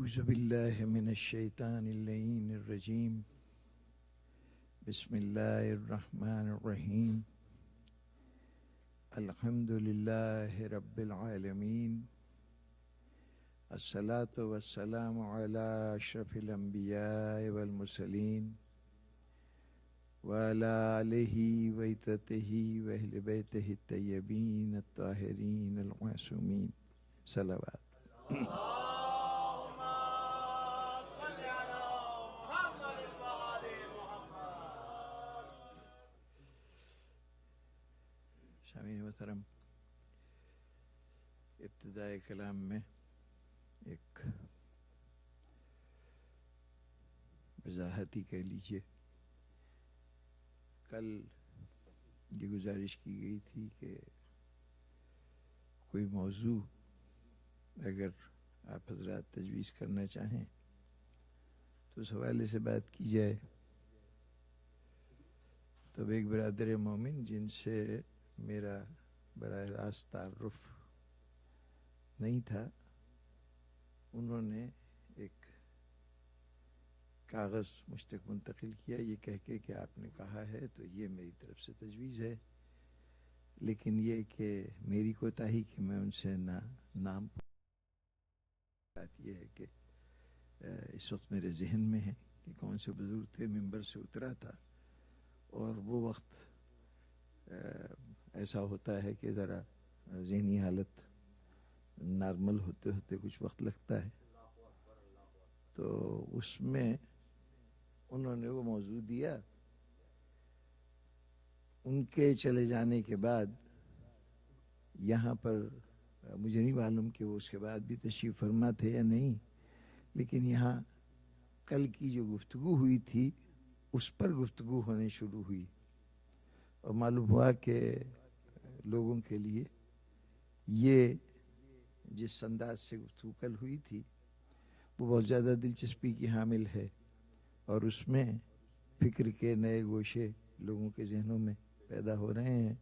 أعوذ بالله من الشيطان اللعين الرجيم بسم الله الرحمن الرحيم الحمد لله رب العالمين الصلاة والسلام على أشرف الأنبياء والمرسلين وعلى آله وعترته وأهل بيته الطيبين الطاهرين المعصومين صلوات سامعین محترم، ابتدائے کلام میں ایک وضاحت ہی کہہ لیجیے۔ کل یہ گزارش کی گئی تھی کہ کوئی موضوع اگر آپ حضرات تجویز کرنا چاہیں تو اس حوالے سے بات کی جائے۔ تو ایک برادر مومن جن سے میرا براہ راست تعارف نہیں تھا، انہوں نے ایک کاغذ مجھ تک منتقل کیا یہ کہہ کے کہ آپ نے کہا ہے تو یہ میری طرف سے تجویز ہے، لیکن یہ کہ میری کوتاہی کہ میں ان سے نام بات یہ ہے کہ اس وقت میرے ذہن میں ہے کہ کون سے بزرگ تھے، ممبر سے اترا تھا اور وہ وقت ایسا ہوتا ہے کہ ذرا ذہنی حالت نارمل ہوتے ہوتے کچھ وقت لگتا ہے۔ تو اس میں انہوں نے وہ موضوع دیا، ان کے چلے جانے کے بعد یہاں پر مجھے نہیں معلوم کہ وہ اس کے بعد بھی تشریف فرما تھے یا نہیں، لیکن یہاں کل کی جو گفتگو ہوئی تھی اس پر گفتگو ہونے شروع ہوئی اور معلوم ہوا کہ لوگوں کے لیے یہ جس انداز سے گفتگو کل ہوئی تھی وہ بہت زیادہ دلچسپی کی حامل ہے اور اس میں فکر کے نئے گوشے لوگوں کے ذہنوں میں پیدا ہو رہے ہیں۔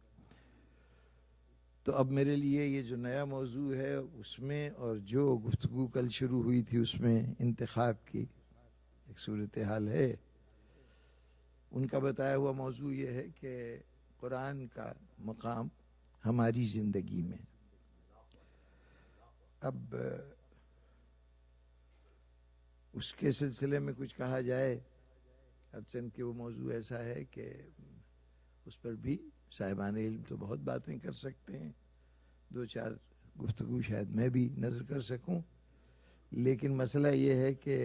تو اب میرے لیے یہ جو نیا موضوع ہے اس میں اور جو گفتگو کل شروع ہوئی تھی اس میں انتخاب کی ایک صورتحال ہے۔ ان کا بتایا ہوا موضوع یہ ہے کہ قرآن کا مقام ہماری زندگی میں۔ اب اس کے سلسلے میں کچھ کہا جائے، ہرچند کہ وہ موضوع ایسا ہے کہ اس پر بھی صاحبان علم تو بہت باتیں کر سکتے ہیں، دو چار گفتگو شاید میں بھی نظر کر سکوں، لیکن مسئلہ یہ ہے کہ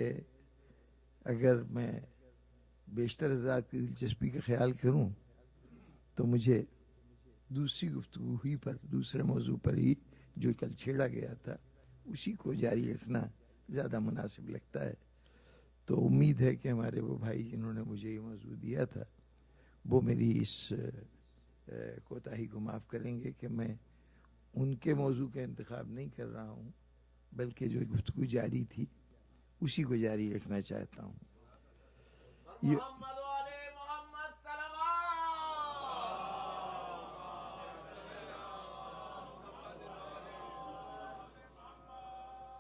اگر میں بیشتر حضرات کی دلچسپی کا خیال کروں تو مجھے دوسری گفتگو ہوئی پر دوسرے موضوع پر ہی جو کل چھیڑا گیا تھا اسی کو جاری رکھنا زیادہ مناسب لگتا ہے۔ تو امید ہے کہ ہمارے وہ بھائی جنہوں نے مجھے یہ موضوع دیا تھا وہ میری اس کوتاہی کو معاف کریں گے کہ میں ان کے موضوع کا انتخاب نہیں کر رہا ہوں، بلکہ جو گفتگو جاری تھی اسی کو جاری رکھنا چاہتا ہوں۔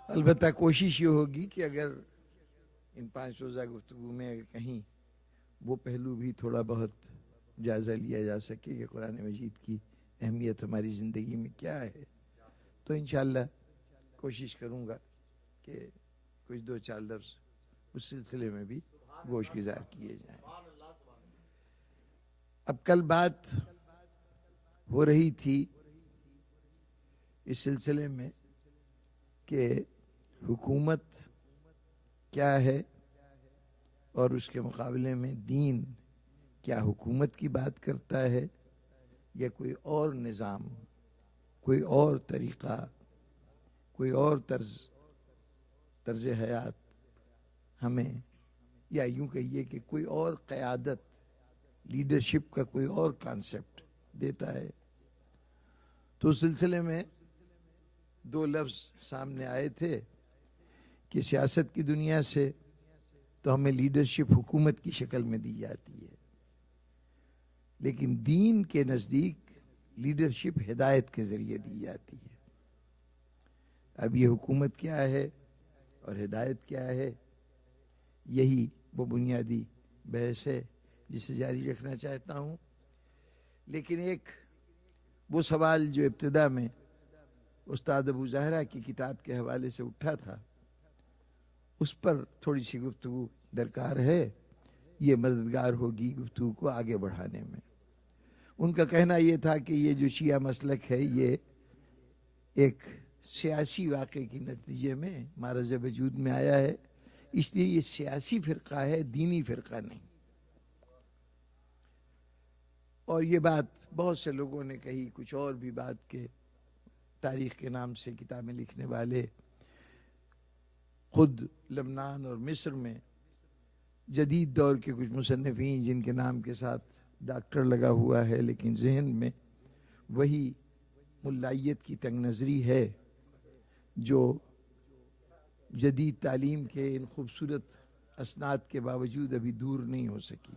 البتہ کوشش یہ ہوگی کہ اگر ان 5 روزہ گفتگو میں اگر کہیں وہ پہلو بھی تھوڑا بہت جائزہ لیا جا سکے کہ قرآن مجید کی اہمیت ہماری زندگی میں کیا ہے، تو انشاءاللہ کوشش کروں گا کہ کچھ 2-4 لفظ اس سلسلے میں بھی گوش گزار کیے جائیں۔ اب کل بات ہو رہی تھی اس سلسلے میں کہ حکومت کیا ہے اور اس کے مقابلے میں دین کیا حکومت کی بات کرتا ہے یا کوئی اور نظام، کوئی اور طریقہ، کوئی اور طرز حیات ہمیں، یا یوں کہیے کہ کوئی اور قیادت، لیڈرشپ کا کوئی اور کانسیپٹ دیتا ہے۔ تو اس سلسلے میں 2 لفظ سامنے آئے تھے کہ سیاست کی دنیا سے تو ہمیں لیڈرشپ حکومت کی شکل میں دی جاتی ہے، لیکن دین کے نزدیک لیڈرشپ ہدایت کے ذریعے دی جاتی ہے۔ اب یہ حکومت کیا ہے اور ہدایت کیا ہے، یہی وہ بنیادی بحث ہے جسے جاری رکھنا چاہتا ہوں. لیکن ایک وہ سوال جو ابتدا میں استاد ابو زہرا کی کتاب کے حوالے سے اٹھا تھا، اس پر تھوڑی سی گفتگو درکار ہے. یہ مددگار ہوگی گفتگو کو آگے بڑھانے میں. ان کا کہنا یہ تھا کہ یہ جو شیعہ مسلک ہے یہ ایک سیاسی واقعے کے نتیجے میں معرض وجود میں آیا ہے، اس لیے یہ سیاسی فرقہ ہے، دینی فرقہ نہیں. اور یہ بات بہت سے لوگوں نے کہی، کچھ اور بھی بات کے تاریخ کے نام سے کتابیں لکھنے والے. خود لبنان اور مصر میں جدید دور کے کچھ مصنفین جن کے نام کے ساتھ ڈاکٹر لگا ہوا ہے لیکن ذہن میں وہی ملائیت کی تنگ نظری ہے جو جدید تعلیم کے ان خوبصورت اسناد کے باوجود ابھی دور نہیں ہو سکی.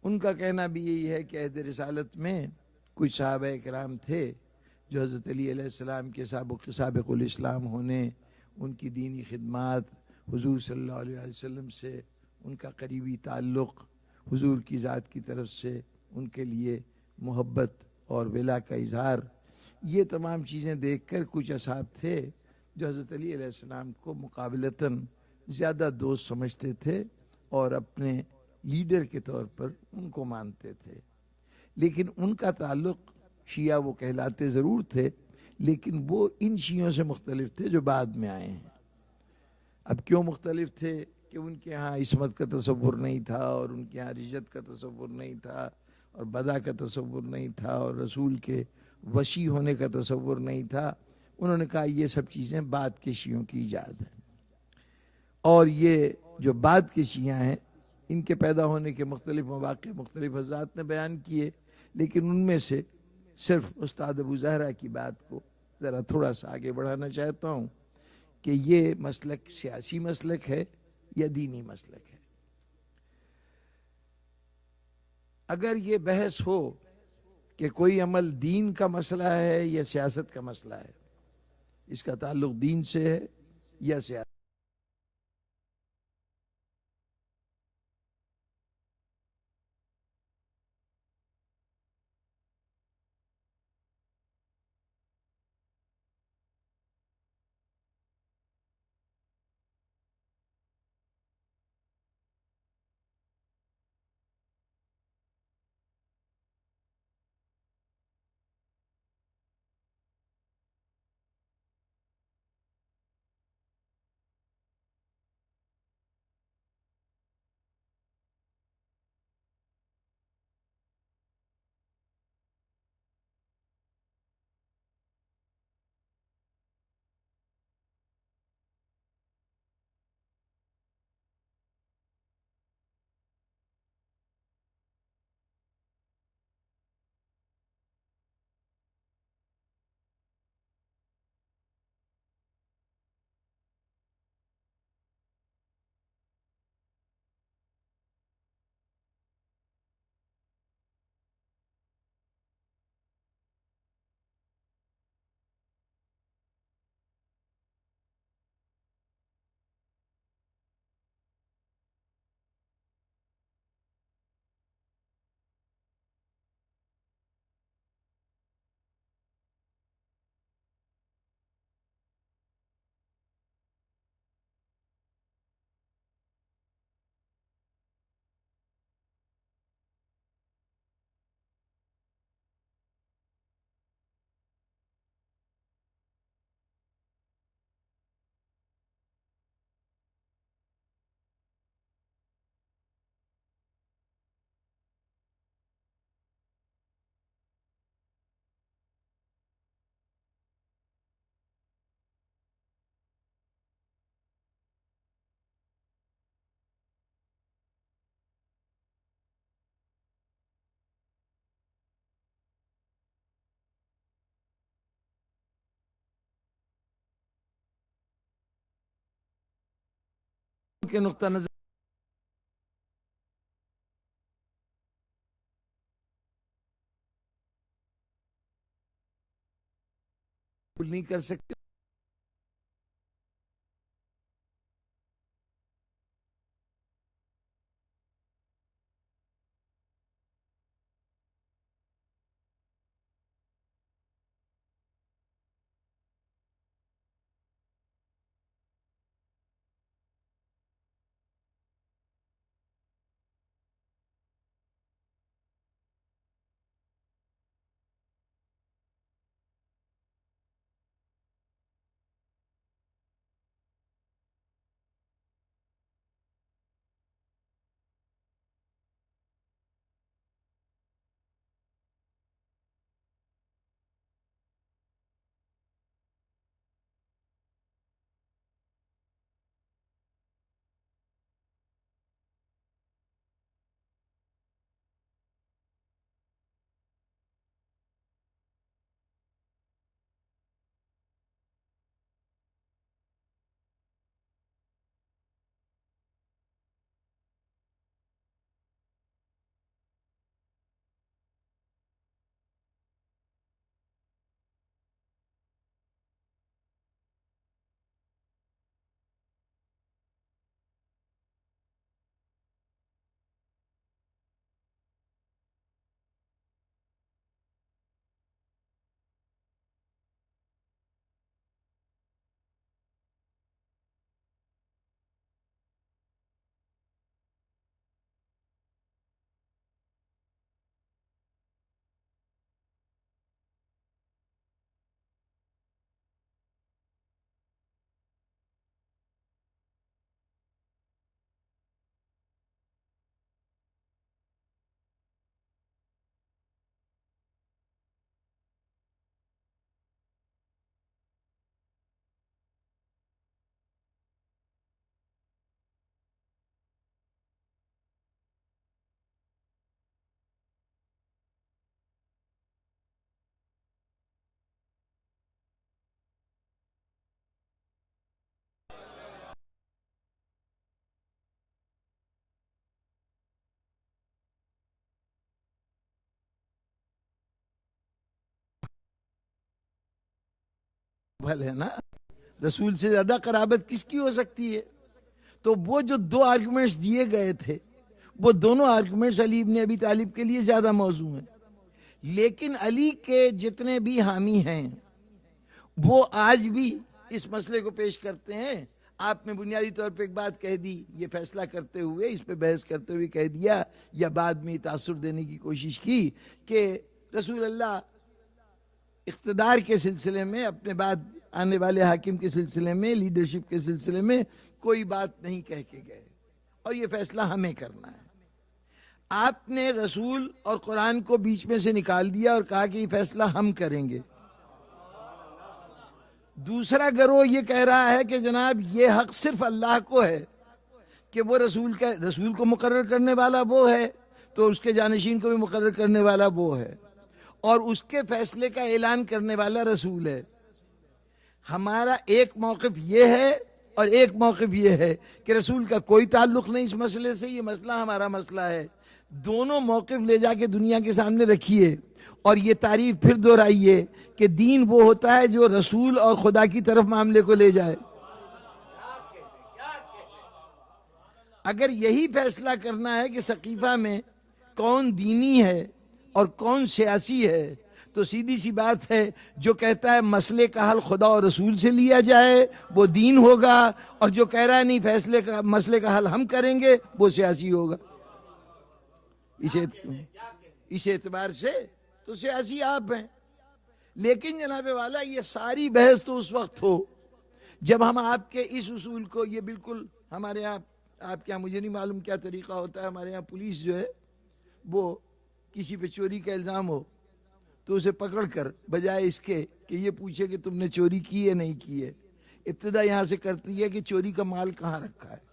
ان کا کہنا بھی یہی ہے کہ عہد رسالت میں کچھ صحابہ کرام تھے جو حضرت علی علیہ السلام کے سابق الاسلام ہونے، ان کی دینی خدمات، حضور صلی اللہ علیہ وسلم سے ان کا قریبی تعلق، حضور کی ذات کی طرف سے ان کے لیے محبت اور ولا کا اظہار، یہ تمام چیزیں دیکھ کر کچھ اصحاب تھے جو حضرت علی علیہ السلام کو مقابلتاً زیادہ دوست سمجھتے تھے اور اپنے لیڈر کے طور پر ان کو مانتے تھے. لیکن ان کا تعلق شیعہ وہ کہلاتے ضرور تھے لیکن وہ ان شیعوں سے مختلف تھے جو بعد میں آئے ہیں. اب کیوں مختلف تھے کہ ان کے ہاں عصمت کا تصور نہیں تھا اور ان کے ہاں رجت کا تصور نہیں تھا اور بدا کا تصور نہیں تھا اور رسول کے وشی ہونے کا تصور نہیں تھا. انہوں نے کہا یہ سب چیزیں بعد کے شیعوں کی ایجاد ہیں، اور یہ جو بعد کے شیعہ ہیں ان کے پیدا ہونے کے مختلف مواقع مختلف حضرات نے بیان کیے. لیکن ان میں سے صرف استاد ابو زہرا کی بات کو ذرا تھوڑا سا آگے بڑھانا چاہتا ہوں کہ یہ مسلک سیاسی مسلک ہے یا دینی مسلک ہے. اگر یہ بحث ہو کہ کوئی عمل دین کا مسئلہ ہے یا سیاست کا مسئلہ ہے، اس کا تعلق دین سے ہے یا سیاست، کے نقطہ نظر نہیں کر سکتے. پھل ہے نا، رسول سے زیادہ قرابت کس کی ہو سکتی ہے؟ تو وہ جو دو آرگومنٹس دیے گئے تھے وہ دونوں آرگومنٹس علی ابن ابی طالب کے لیے زیادہ موزوں ہیں، لیکن علی کے جتنے بھی حامی ہیں وہ آج بھی اس مسئلے کو پیش کرتے ہیں۔ آپ نے بنیادی طور پہ ایک بات کہہ دی، یہ فیصلہ کرتے ہوئے، اس پہ بحث کرتے ہوئے کہہ دیا یا بعد میں تاثر دینے کی کوشش کی کہ رسول اللہ اقتدار کے سلسلے میں، اپنے بعد آنے والے حاکم کے سلسلے میں، لیڈرشپ کے سلسلے میں کوئی بات نہیں کہہ کے گئے اور یہ فیصلہ ہمیں کرنا ہے۔ آپ نے رسول اور قرآن کو بیچ میں سے نکال دیا اور کہا کہ یہ فیصلہ ہم کریں گے۔ دوسرا گروہ یہ کہہ رہا ہے کہ جناب یہ حق صرف اللہ کو ہے کہ وہ رسول کو مقرر کرنے والا وہ ہے تو اس کے جانشین کو بھی مقرر کرنے والا وہ ہے، اور اس کے فیصلے کا اعلان کرنے والا رسول ہے۔ ہمارا ایک موقف یہ ہے اور ایک موقف یہ ہے کہ رسول کا کوئی تعلق نہیں اس مسئلے سے، یہ مسئلہ ہمارا مسئلہ ہے۔ دونوں موقف لے جا کے دنیا کے سامنے رکھیے اور یہ تعریف پھر دہرائیے کہ دین وہ ہوتا ہے جو رسول اور خدا کی طرف معاملے کو لے جائے۔ اگر یہی فیصلہ کرنا ہے کہ سقیفہ میں کون دینی ہے اور کون سیاسی ہے تو سیدھی سی بات ہے، جو کہتا ہے مسئلے کا حل خدا اور رسول سے لیا جائے وہ دین ہوگا، اور جو کہہ رہا ہے نہیں مسئلے کا حل ہم کریں گے وہ سیاسی ہوگا۔ اس اعتبار سے تو سیاسی آپ ہیں۔ لیکن جناب والا یہ ساری بحث تو اس وقت ہو جب ہم آپ کے اس اصول کو، یہ بالکل ہمارے یہاں، آپ کے یہاں مجھے نہیں معلوم کیا طریقہ ہوتا ہے، ہمارے یہاں پولیس جو ہے وہ کسی پہ چوری کا الزام ہو تو اسے پکڑ کر بجائے اس کے کہ یہ پوچھے کہ تم نے چوری کی ہے نہیں کی ہے، ابتدا یہاں سے کرتی ہے کہ چوری کا مال کہاں رکھا ہے۔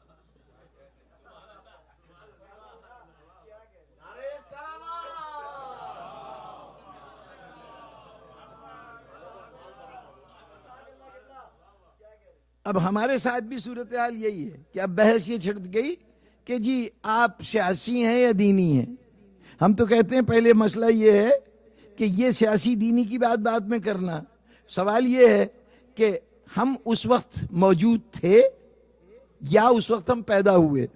اب ہمارے ساتھ بھی صورتحال یہی ہے کہ اب بحث یہ چھڑ گئی کہ جی آپ سیاسی ہیں یا دینی ہیں۔ ہم تو کہتے ہیں پہلے مسئلہ یہ ہے کہ یہ سیاسی دینی کی بات میں کرنا، سوال یہ ہے کہ ہم اس وقت موجود تھے یا اس وقت ہم پیدا ہوئے۔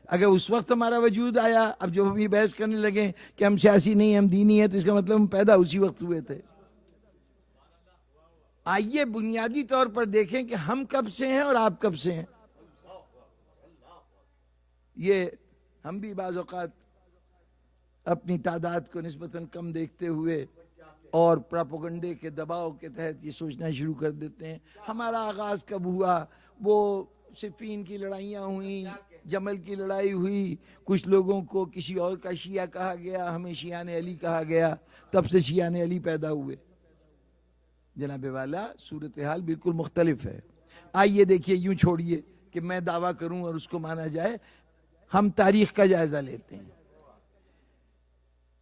اگر اس وقت ہمارا وجود آیا، اب جب ہم یہ بحث کرنے لگے کہ ہم سیاسی نہیں ہم دینی ہیں تو اس کا مطلب ہم پیدا اسی وقت ہوئے تھے۔ آئیے بنیادی طور پر دیکھیں کہ ہم کب سے ہیں اور آپ کب سے ہیں۔ یہ ہم بھی بعض اوقات اپنی تعداد کو نسبتاً کم دیکھتے ہوئے اور پراپوگنڈے کے دباؤ کے تحت یہ سوچنا شروع کر دیتے ہیں ہمارا آغاز کب ہوا۔ وہ صفین کی لڑائیاں ہوئیں، جمل کی لڑائی ہوئی، کچھ لوگوں کو کسی اور کا شیعہ کہا گیا، ہمیں شیعان علی کہا گیا، تب سے شیعان علی پیدا ہوئے۔ جناب والا صورتحال بالکل مختلف ہے۔ آئیے دیکھیے، یوں چھوڑیے کہ میں دعویٰ کروں اور اس کو مانا جائے، ہم تاریخ کا جائزہ لیتے ہیں۔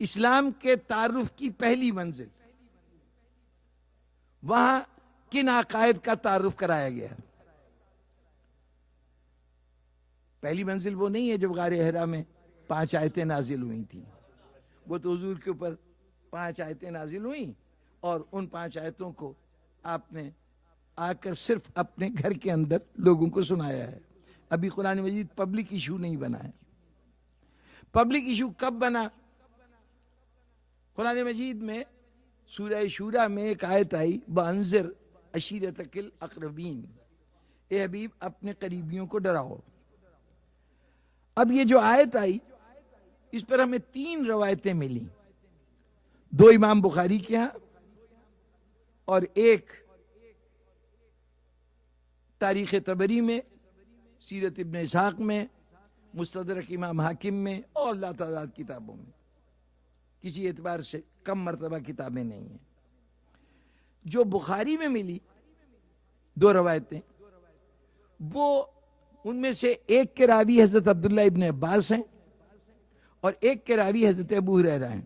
اسلام کے تعارف کی پہلی منزل، وہاں کن عقائد کا تعارف کرایا گیا؟ پہلی منزل وہ نہیں ہے جب غار حرا میں 5 آیتیں نازل ہوئی تھیں، وہ تو حضور کے اوپر 5 آیتیں نازل ہوئیں اور ان 5 آیتوں کو آپ نے آ کر صرف اپنے گھر کے اندر لوگوں کو سنایا ہے۔ ابھی قرآن مجید پبلک ایشو نہیں بنا ہے۔ پبلک ایشو کب بنا؟ قرآن مجید میں سورہ شورا میں ایک آیت آئی، وَأَنذِرْ عَشِيرَتَكَ الْأَقْرَبِينَ، اے حبیب اپنے قریبیوں کو ڈراؤ۔ اب یہ جو آیت آئی اس پر ہمیں 3 روایتیں ملیں، 2 امام بخاری کے ہاں اور ایک تاریخ طبری میں، سیرت ابن اسحاق میں، مستدرک امام حاکم میں اور لا تعداد کتابوں میں، کسی اعتبار سے کم مرتبہ کتابیں نہیں ہیں۔ جو بخاری میں ملی 2 روایتیں، وہ ان میں سے ایک کے راوی حضرت عبداللہ ابن عباس ہیں اور ایک کے راوی حضرت ابو ہریرہ ہیں۔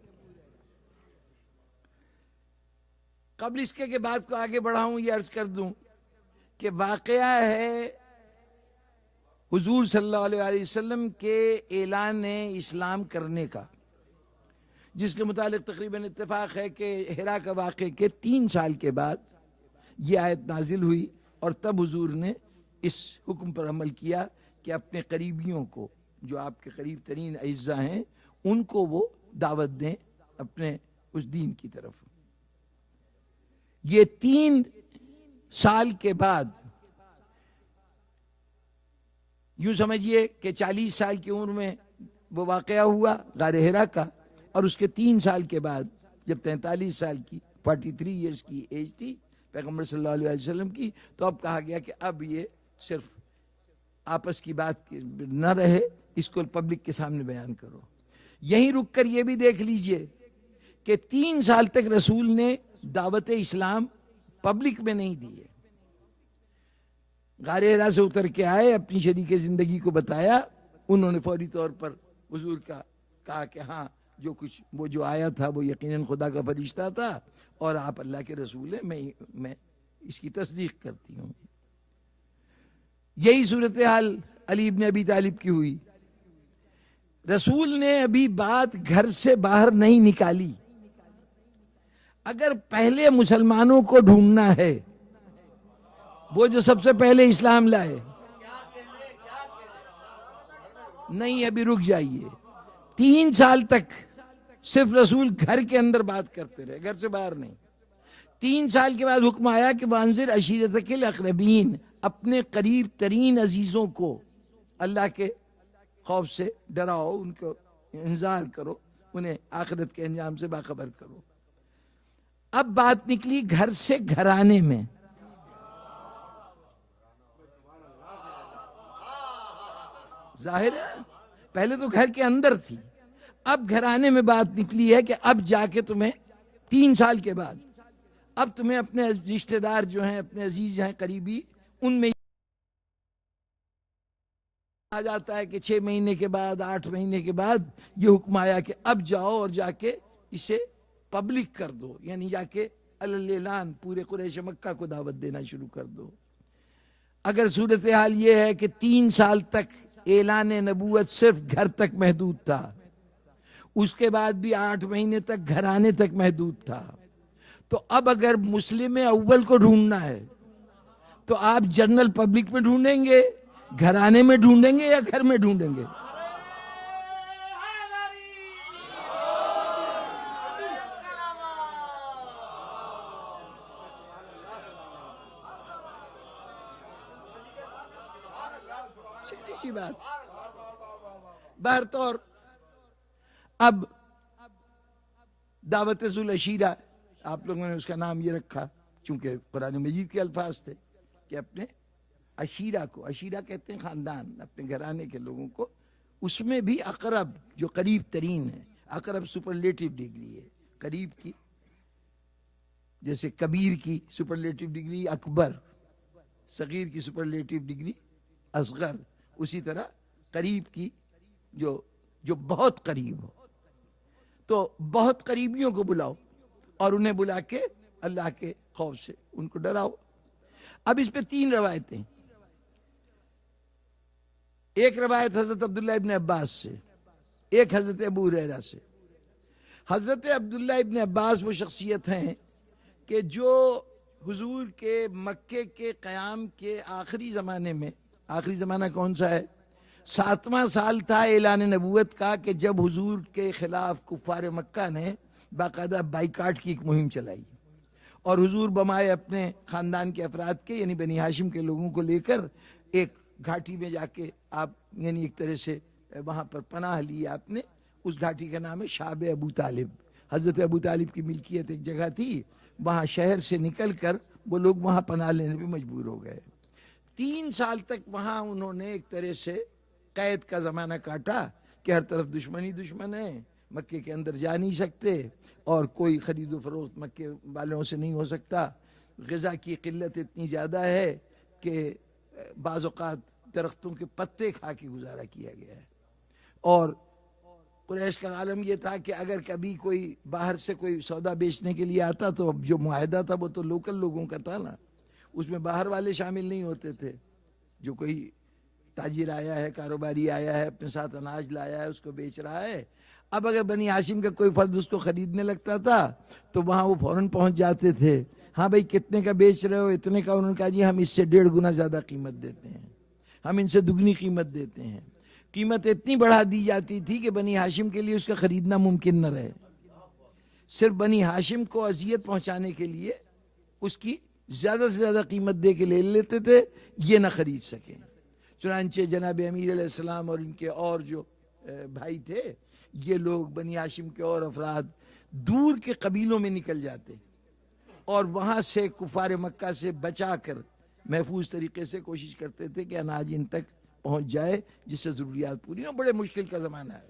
قبل اس کے بعد کو آگے بڑھاؤں یہ عرض کر دوں کہ واقعہ ہے حضور صلی اللہ علیہ وسلم کے اعلان اسلام کرنے کا، جس کے متعلق تقریباً اتفاق ہے کہ حرا کا واقعے کے 3 سال کے بعد یہ آیت نازل ہوئی اور تب حضور نے اس حکم پر عمل کیا کہ اپنے قریبیوں کو، جو آپ کے قریب ترین اعزاء ہیں، ان کو وہ دعوت دیں اپنے اس دین کی طرف۔ یہ 3 سال کے بعد، یوں سمجھیے کہ 40 سال کی عمر میں وہ واقعہ ہوا غار حرا کا، اور اس کے 3 سال کے بعد جب 43 سال کی 43 ایئرز کی ایج تھی پیغمبر صلی اللہ علیہ وسلم کی، تو اب کہا گیا کہ اب یہ صرف آپس کی بات نہ رہے، اس کو پبلک کے سامنے بیان کرو۔ یہیں رک کر یہ بھی دیکھ لیجئے کہ 3 سال تک رسول نے دعوت اسلام پبلک میں نہیں دی ہے۔ غار حرا سے اتر کے آئے، اپنی شریک زندگی کو بتایا، انہوں نے فوری طور پر حضور کا کہا کہ ہاں جو کچھ وہ جو آیا تھا وہ یقیناً خدا کا فرشتہ تھا اور آپ اللہ کے رسول ہیں، میں اس کی تصدیق کرتی ہوں۔ یہی صورتحال علی ابن ابی طالب کی ہوئی۔ رسول نے ابھی بات گھر سے باہر نہیں نکالی۔ اگر پہلے مسلمانوں کو ڈھونڈنا ہے، وہ جو سب سے پہلے اسلام لائے، نہیں ابھی رک جائیے۔ 3 سال تک صرف رسول گھر کے اندر بات کرتے رہے، گھر سے باہر نہیں۔ 3 سال کے بعد حکم آیا کہ وانذر عشیرتک الاقربین، اپنے قریب ترین عزیزوں کو اللہ کے خوف سے ڈراؤ، ان کو انذار کرو، انہیں آخرت کے انجام سے باخبر کرو۔ اب بات نکلی گھر سے گھرانے میں۔ ظاہر ہے پہلے تو گھر کے اندر تھی، اب گھرانے میں بات نکلی ہے کہ اب جا کے تمہیں 3 سال کے بعد اب تمہیں اپنے رشتہ دار جو ہیں، اپنے عزیز ہیں قریبی، ان میں آ جاتا ہے کہ 6 مہینے کے بعد 8 مہینے کے بعد یہ حکم آیا کہ اب جاؤ اور جا کے اسے پبلک کر دو، یعنی جا کے اعلان پورے قریش مکہ کو دعوت دینا شروع کر دو۔ اگر صورتحال یہ ہے کہ 3 سال تک اعلان نبوت صرف گھر تک محدود تھا، اس کے بعد بھی 8 مہینے تک گھرانے تک محدود تھا، تو اب اگر مسلم اول کو ڈھونڈنا ہے تو آپ جنرل پبلک میں ڈھونڈیں گے، گھرانے میں ڈھونڈیں گے یا گھر میں ڈھونڈیں گے؟ سیدھی سی بات۔ بہرطور اب دعوت ذو العشیرہ، آپ لوگوں نے اس کا نام یہ رکھا چونکہ قرآن مجید کے الفاظ تھے کہ اپنے عشیرہ کو، عشیرہ کہتے ہیں خاندان، اپنے گھرانے کے لوگوں کو، اس میں بھی اقرب جو قریب ترین ہے۔ اقرب سپرلیٹو ڈگری ہے قریب کی، جیسے کبیر کی سپرلیٹو ڈگری اکبر، صغیر کی سپرلیٹو ڈگری اصغر، اسی طرح قریب کی جو بہت قریب ہو۔ تو بہت قریبیوں کو بلاؤ اور انہیں بلا کے اللہ کے خوف سے ان کو ڈراؤ۔ اب اس پہ 3 روایتیں، ایک روایت حضرت عبداللہ ابن عباس سے، ایک حضرت ابو ہریرہ سے۔ حضرت عبداللہ ابن عباس وہ شخصیت ہیں کہ جو حضور کے مکے کے قیام کے آخری زمانے میں، آخری زمانہ کون سا ہے؟ 7واں سال تھا اعلان نبوت کا، کہ جب حضور کے خلاف کفار مکہ نے باقاعدہ بائیکاٹ کی ایک مہم چلائی اور حضور بمائے اپنے خاندان کے افراد کے، یعنی بنی ہاشم کے لوگوں کو لے کر ایک گھاٹی میں جا کے آپ، یعنی ایک طرح سے وہاں پر پناہ لی آپ نے۔ اس گھاٹی کا نام ہے شعب ابو طالب، حضرت ابو طالب کی ملکیت ایک جگہ تھی، وہاں شہر سے نکل کر وہ لوگ وہاں پناہ لینے پہ مجبور ہو گئے۔ 3 سال تک وہاں انہوں نے ایک طرح سے قید کا زمانہ کاٹا کہ ہر طرف دشمنی دشمن ہے، مکے کے اندر جا نہیں سکتے اور کوئی خرید و فروخت مکے والوں سے نہیں ہو سکتا، غذا کی قلت اتنی زیادہ ہے کہ بعض اوقات درختوں کے پتے کھا کے گزارا کیا گیا ہے۔ اور قریش کا عالم یہ تھا کہ اگر کبھی کوئی باہر سے کوئی سودا بیچنے کے لیے آتا تو اب جو معاہدہ تھا وہ تو لوکل لوگوں کا تھا نا، اس میں باہر والے شامل نہیں ہوتے تھے۔ جو کوئی تاجر آیا ہے، کاروباری آیا ہے، اپنے ساتھ اناج لایا ہے، اس کو بیچ رہا ہے، اب اگر بنی ہاشم کا کوئی فرد اس کو خریدنے لگتا تھا تو وہاں وہ فوراً پہنچ جاتے تھے، ہاں بھائی کتنے کا بیچ رہے ہو؟ اتنے کا. انہوں نے کہا جی ہم اس سے 1.5 گنا زیادہ قیمت دیتے ہیں, ہم ان سے دگنی قیمت دیتے ہیں. قیمت اتنی بڑھا دی جاتی تھی کہ بنی ہاشم کے لیے اس کا خریدنا ممکن نہ رہے. صرف بنی ہاشم کو اذیت پہنچانے کے لیے اس کی زیادہ سے زیادہ قیمت دے کے لے لیتے تھے, یہ نہ خرید سکیں. چنانچہ جناب امیر علیہ السلام اور ان کے اور جو بھائی تھے, یہ لوگ بنی ہاشم کے اور افراد دور کے قبیلوں میں نکل جاتے اور وہاں سے کفار مکہ سے بچا کر محفوظ طریقے سے کوشش کرتے تھے کہ اناج ان تک پہنچ جائے جس سے ضروریات پوری ہوں. بڑے مشکل کا زمانہ ہے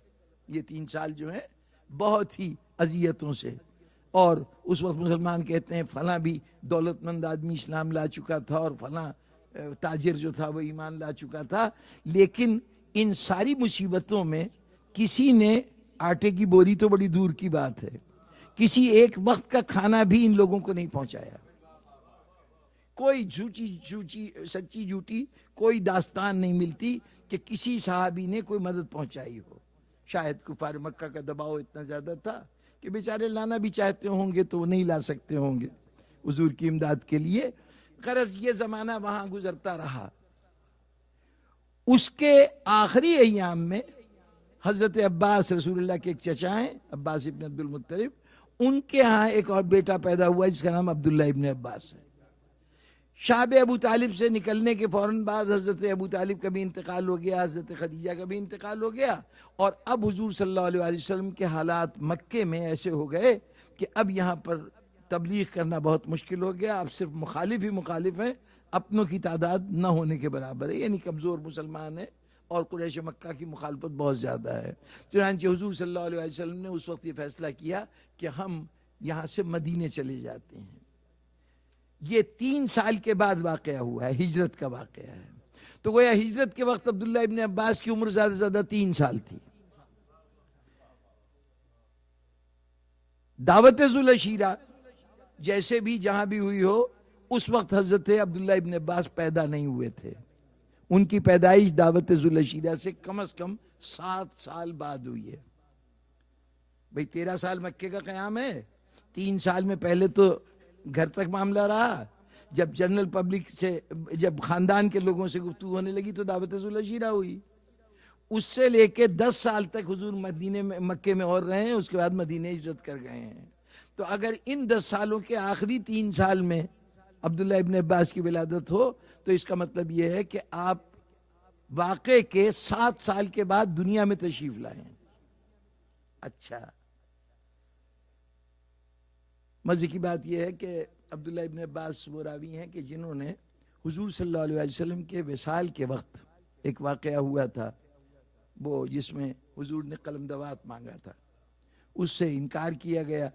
یہ 3 سال جو ہیں, بہت ہی اذیتوں سے. اور اس وقت مسلمان کہتے ہیں فلاں بھی دولت مند آدمی اسلام لا چکا تھا اور فلاں تاجر جو تھا وہ ایمان لا چکا تھا, لیکن ان ساری مصیبتوں میں کسی نے آٹے کی بوری تو بڑی دور کی بات ہے, کسی ایک وقت کا کھانا بھی ان لوگوں کو نہیں پہنچایا. کوئی سچی جھوٹی کوئی داستان نہیں ملتی کہ کسی صحابی نے کوئی مدد پہنچائی ہو. شاید کفار مکہ کا دباؤ اتنا زیادہ تھا کہ بیچارے لانا بھی چاہتے ہوں گے تو وہ نہیں لا سکتے ہوں گے حضور کی امداد کے لیے. غرض یہ زمانہ وہاں گزرتا رہا. اس کے آخری ایام میں حضرت عباس, رسول اللہ کے ایک چچا ہیں عباس ابن عبد المطلب, ان کے ہاں ایک اور بیٹا پیدا ہوا جس کا نام عبداللہ ابن عباس ہے. شاب ابو طالب سے نکلنے کے فوراً بعد حضرت ابو طالب کا بھی انتقال ہو گیا, حضرت خدیجہ کا بھی انتقال ہو گیا, اور اب حضور صلی اللہ علیہ وسلم کے حالات مکے میں ایسے ہو گئے کہ اب یہاں پر تبلیغ کرنا بہت مشکل ہو گیا. اب صرف مخالف ہی مخالف ہیں, اپنوں کی تعداد نہ ہونے کے برابر ہے, یعنی کمزور مسلمان ہے اور قریش مکہ کی مخالفت بہت زیادہ ہے. چنانچہ حضور صلی اللہ علیہ وسلم نے اس وقت یہ فیصلہ کیا کہ ہم یہاں سے مدینے چلے جاتے ہیں. یہ 3 سال کے بعد واقعہ ہوا ہے, ہجرت کا واقعہ ہے. تو گویا ہجرت کے وقت عبداللہ ابن عباس کی عمر زیادہ سے زیادہ 3 سال تھی. دعوت ذوالعشیرہ جیسے بھی جہاں بھی ہوئی ہو, اس وقت حضرت عبداللہ ابن عباس پیدا نہیں ہوئے تھے. ان کی پیدائش دعوت ذوالعشیرہ سے کم از کم 7 سال بعد ہوئی ہے. بھئی 13 سال مکے کا قیام ہے, 3 سال میں پہلے تو گھر تک معاملہ رہا, جب جنرل پبلک سے, جب خاندان کے لوگوں سے گفتگو ہونے لگی تو دعوت ذوالعشیرہ ہوئی. اس سے لے کے 10 سال تک حضور مدینے میں مکے میں اور رہے ہیں, اس کے بعد مدینے ہجرت کر گئے ہیں. تو اگر ان 10 سالوں کے آخری 3 سال میں عبداللہ ابن عباس کی ولادت ہو تو اس کا مطلب یہ ہے کہ آپ واقع کے 7 سال کے بعد دنیا میں تشریف لائیں. اچھا, مزے کی بات یہ ہے کہ عبداللہ ابن عباس وہ راوی ہیں کہ جنہوں نے حضور صلی اللہ علیہ وسلم کے وصال کے وقت ایک واقعہ ہوا تھا, وہ جس میں حضور نے قلم دوات مانگا تھا, اس سے انکار کیا گیا.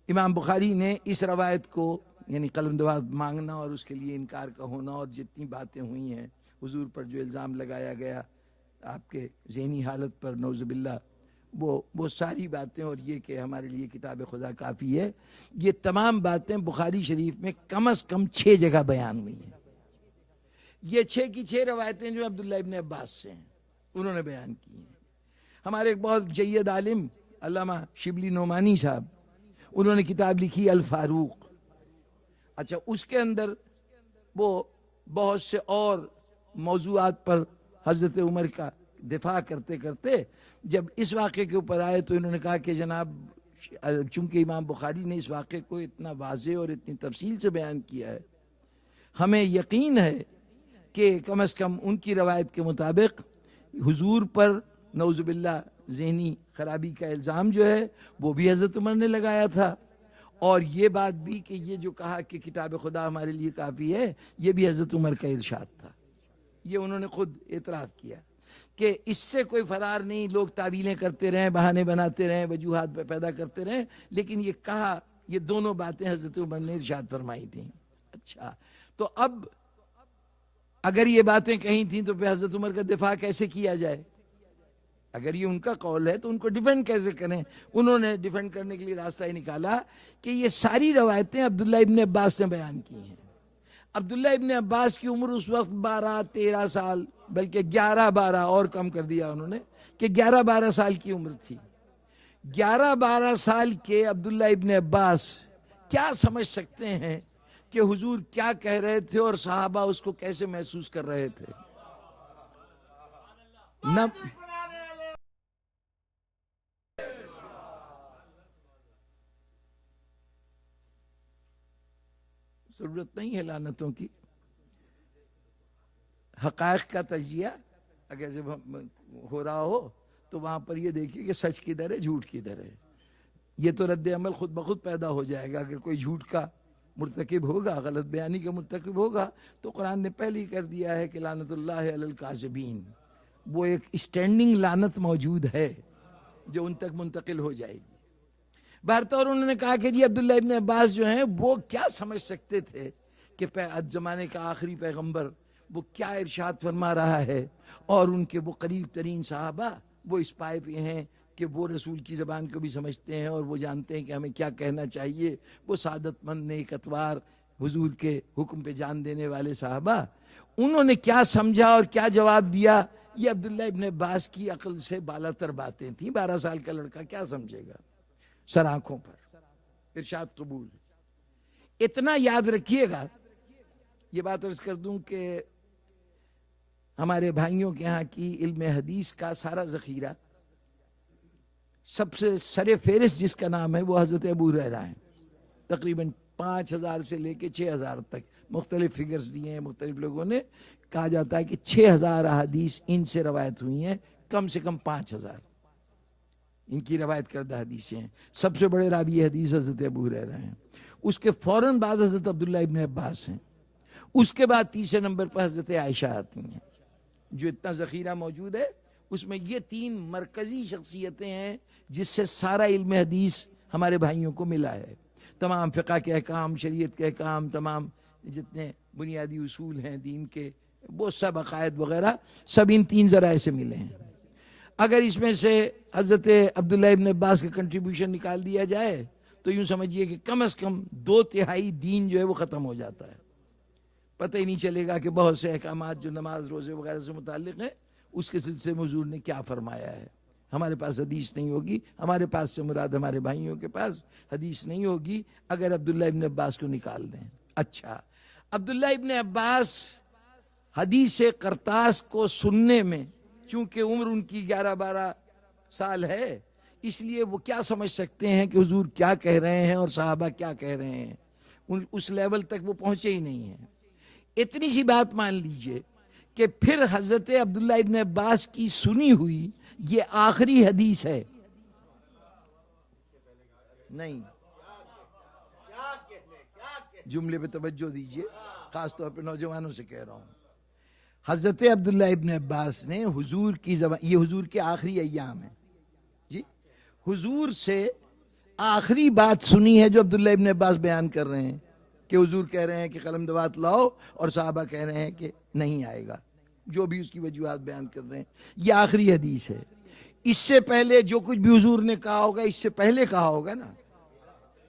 امام بخاری نے اس روایت کو, یعنی قلم دوات مانگنا اور اس کے لیے انکار کا ہونا اور جتنی باتیں ہوئی ہیں حضور پر جو الزام لگایا گیا آپ کے ذہنی حالت پر نعوذ باللہ, وہ ساری باتیں, اور یہ کہ ہمارے لیے کتاب خدا کافی ہے, یہ تمام باتیں بخاری شریف میں کم از کم 6 جگہ بیان ہوئی ہیں. یہ 6 کی 6 روایتیں جو عبداللہ ابن عباس سے ہیں انہوں نے بیان کی ہیں. ہمارے ایک بہت جید عالم علامہ شبلی نعمانی صاحب, انہوں نے کتاب لکھی الفاروق. اچھا, اس کے اندر وہ بہت سے اور موضوعات پر حضرت عمر کا دفاع کرتے کرتے جب اس واقعے کے اوپر آئے تو انہوں نے کہا کہ جناب چونکہ امام بخاری نے اس واقعے کو اتنا واضح اور اتنی تفصیل سے بیان کیا ہے, ہمیں یقین ہے کہ کم از کم ان کی روایت کے مطابق حضور پر نعوذ باللہ ذہنی خرابی کا الزام جو ہے وہ بھی حضرت عمر نے لگایا تھا, اور یہ بات بھی کہ یہ جو کہا کہ کتاب خدا ہمارے لیے کافی ہے, یہ بھی حضرت عمر کا ارشاد تھا. یہ انہوں نے خود اعتراف کیا کہ اس سے کوئی فرار نہیں, لوگ تعویلیں کرتے رہیں, بہانے بناتے رہیں, وجوہات پیدا کرتے رہیں, لیکن یہ کہا, یہ دونوں باتیں حضرت عمر نے ارشاد فرمائی تھیں. اچھا, تو اب اگر یہ باتیں کہیں تھیں تو پھر حضرت عمر کا دفاع کیسے کیا جائے؟ اگر یہ ان کا قول ہے تو ان کو ڈیفینڈ کیسے کریں؟ انہوں نے ڈیفینڈ کرنے کے لیے راستہ ہی نکالا کہ یہ ساری روایتیں عبداللہ ابن عباس نے بیان کی ہیں. عبداللہ ابن عباس کی عمر اس وقت 12-13 سال, بلکہ 11-12 اور کم کر دیا انہوں نے کہ 11-12 سال کی عمر تھی. 11-12 سال کے عبداللہ ابن عباس کیا سمجھ سکتے ہیں کہ حضور کیا کہہ رہے تھے اور صحابہ اس کو کیسے محسوس کر رہے تھے؟ نہ ضرورت نہیں ہے لعنتوں کی، حقائق کا تجزیہ اگر جب ہو رہا ہو تو وہاں پر یہ دیکھیے کہ سچ کدھر ہے، جھوٹ کدھر ہے۔ یہ تو رد عمل خود بخود پیدا ہو جائے گا۔ اگر کوئی جھوٹ کا مرتکب ہوگا، غلط بیانی کا مرتکب ہوگا، تو قرآن نے پہلے ہی کر دیا ہے کہ لعنت اللہ علی الکاذبین، وہ ایک اسٹینڈنگ لعنت موجود ہے جو ان تک منتقل ہو جائے گی۔ بہرطور انہوں نے کہا کہ جی عبداللہ ابن عباس جو ہیں وہ کیا سمجھ سکتے تھے کہ زمانے کا آخری پیغمبر وہ کیا ارشاد فرما رہا ہے، اور ان کے وہ قریب ترین صحابہ وہ اس پائے پہ ہیں کہ وہ رسول کی زبان کو بھی سمجھتے ہیں اور وہ جانتے ہیں کہ ہمیں کیا کہنا چاہیے۔ وہ سعادت مند نیک اتوار حضور کے حکم پہ جان دینے والے صحابہ، انہوں نے کیا سمجھا اور کیا جواب دیا، یہ عبداللہ ابن عباس کی عقل سے بالاتر باتیں تھیں۔ 12 سال کا لڑکا کیا سمجھے گا؟ سر آنکھوں پر ارشاد قبول۔ اتنا یاد رکھیے گا، یہ بات عرض کر دوں کہ ہمارے بھائیوں کے ہاں کی علم حدیث کا سارا ذخیرہ، سب سے سر فہرست جس کا نام ہے وہ حضرت ابو ہریرہ ہیں۔ تقریباً 5000 سے لے کے 6000 تک مختلف فگرز دیے ہیں مختلف لوگوں نے۔ کہا جاتا ہے کہ 6000 احادیث ان سے روایت ہوئی ہیں، کم سے کم 5000 ان کی روایت کردہ حدیثیں ہیں۔ سب سے بڑے راوی حدیث حضرت ابو ہریرہ ہیں، اس کے فوراً بعد حضرت عبداللہ ابن عباس ہیں، اس کے بعد تیسرے نمبر پر حضرت عائشہ آتی ہیں۔ جو اتنا ذخیرہ موجود ہے اس میں یہ 3 مرکزی شخصیتیں ہیں جس سے سارا علم حدیث ہمارے بھائیوں کو ملا ہے۔ تمام فقہ کے احکام، شریعت کے احکام، تمام جتنے بنیادی اصول ہیں دین کے، وہ سب عقائد وغیرہ سب ان 3 ذرائع سے ملے ہیں۔ اگر اس میں سے حضرت عبداللہ ابن عباس کا کنٹریبیوشن نکال دیا جائے تو یوں سمجھیے کہ کم از کم 2/3 دین جو ہے وہ ختم ہو جاتا ہے۔ پتہ ہی نہیں چلے گا کہ بہت سے احکامات جو نماز روزے وغیرہ سے متعلق ہیں اس کے سلسلے میں حضور نے کیا فرمایا ہے۔ ہمارے پاس حدیث نہیں ہوگی، ہمارے پاس سے مراد ہمارے بھائیوں کے پاس حدیث نہیں ہوگی اگر عبداللہ ابن عباس کو نکال دیں۔ اچھا، عبداللہ ابن عباس حدیث قرطاس کو سننے میں چونکہ عمر ان کی 11-12 سال ہے، اس لیے وہ کیا سمجھ سکتے ہیں کہ حضور کیا کہہ رہے ہیں اور صحابہ کیا کہہ رہے ہیں، اس لیول تک وہ پہنچے ہی نہیں ہیں۔ اتنی سی بات مان لیجئے کہ پھر حضرت عبداللہ ابن عباس کی سنی ہوئی یہ آخری حدیث ہے۔ نہیں، جملے پہ توجہ دیجئے، خاص طور پہ نوجوانوں سے کہہ رہا ہوں۔ حضرت عبداللہ ابن عباس نے حضور کی زبان، یہ حضور کے آخری ایام ہیں جی، حضور سے آخری بات سنی ہے جو عبداللہ ابن عباس بیان کر رہے ہیں کہ حضور کہہ رہے ہیں کہ قلم دوات لاؤ اور صحابہ کہہ رہے ہیں کہ نہیں آئے گا، جو بھی اس کی وجوہات بیان کر رہے ہیں، یہ آخری حدیث ہے۔ اس سے پہلے جو کچھ بھی حضور نے کہا ہوگا اس سے پہلے کہا ہوگا نا،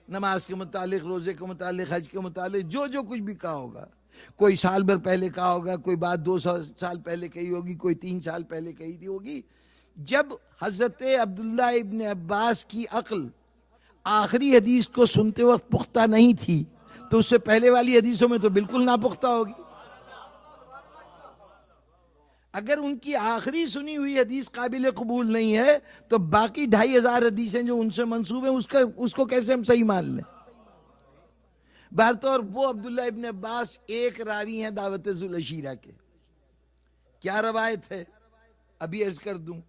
نماز کے متعلق، روزے کے متعلق، حج کے متعلق جو کچھ بھی کہا ہوگا، کوئی سال بھر پہلے کہا ہوگا، کوئی بات 2 سال پہلے کہی ہوگی، کوئی 3 سال پہلے کہی تھی ہوگی۔ جب حضرت عبداللہ ابن عباس کی عقل آخری حدیث کو سنتے وقت پختہ نہیں تھی تو اس سے پہلے والی حدیثوں میں تو بالکل ناپختہ ہوگی۔ اگر ان کی آخری سنی ہوئی حدیث قابل قبول نہیں ہے تو باقی 2500 حدیثیں جو ان سے منسوب ہیں اس کو کیسے ہم صحیح مان لیں؟ بہرطور وہ عبداللہ ابن عباس ایک راوی ہیں دعوت ذوالعشیرہ کے۔ کیا روایت ہے؟ ابھی عرض کر دوں۔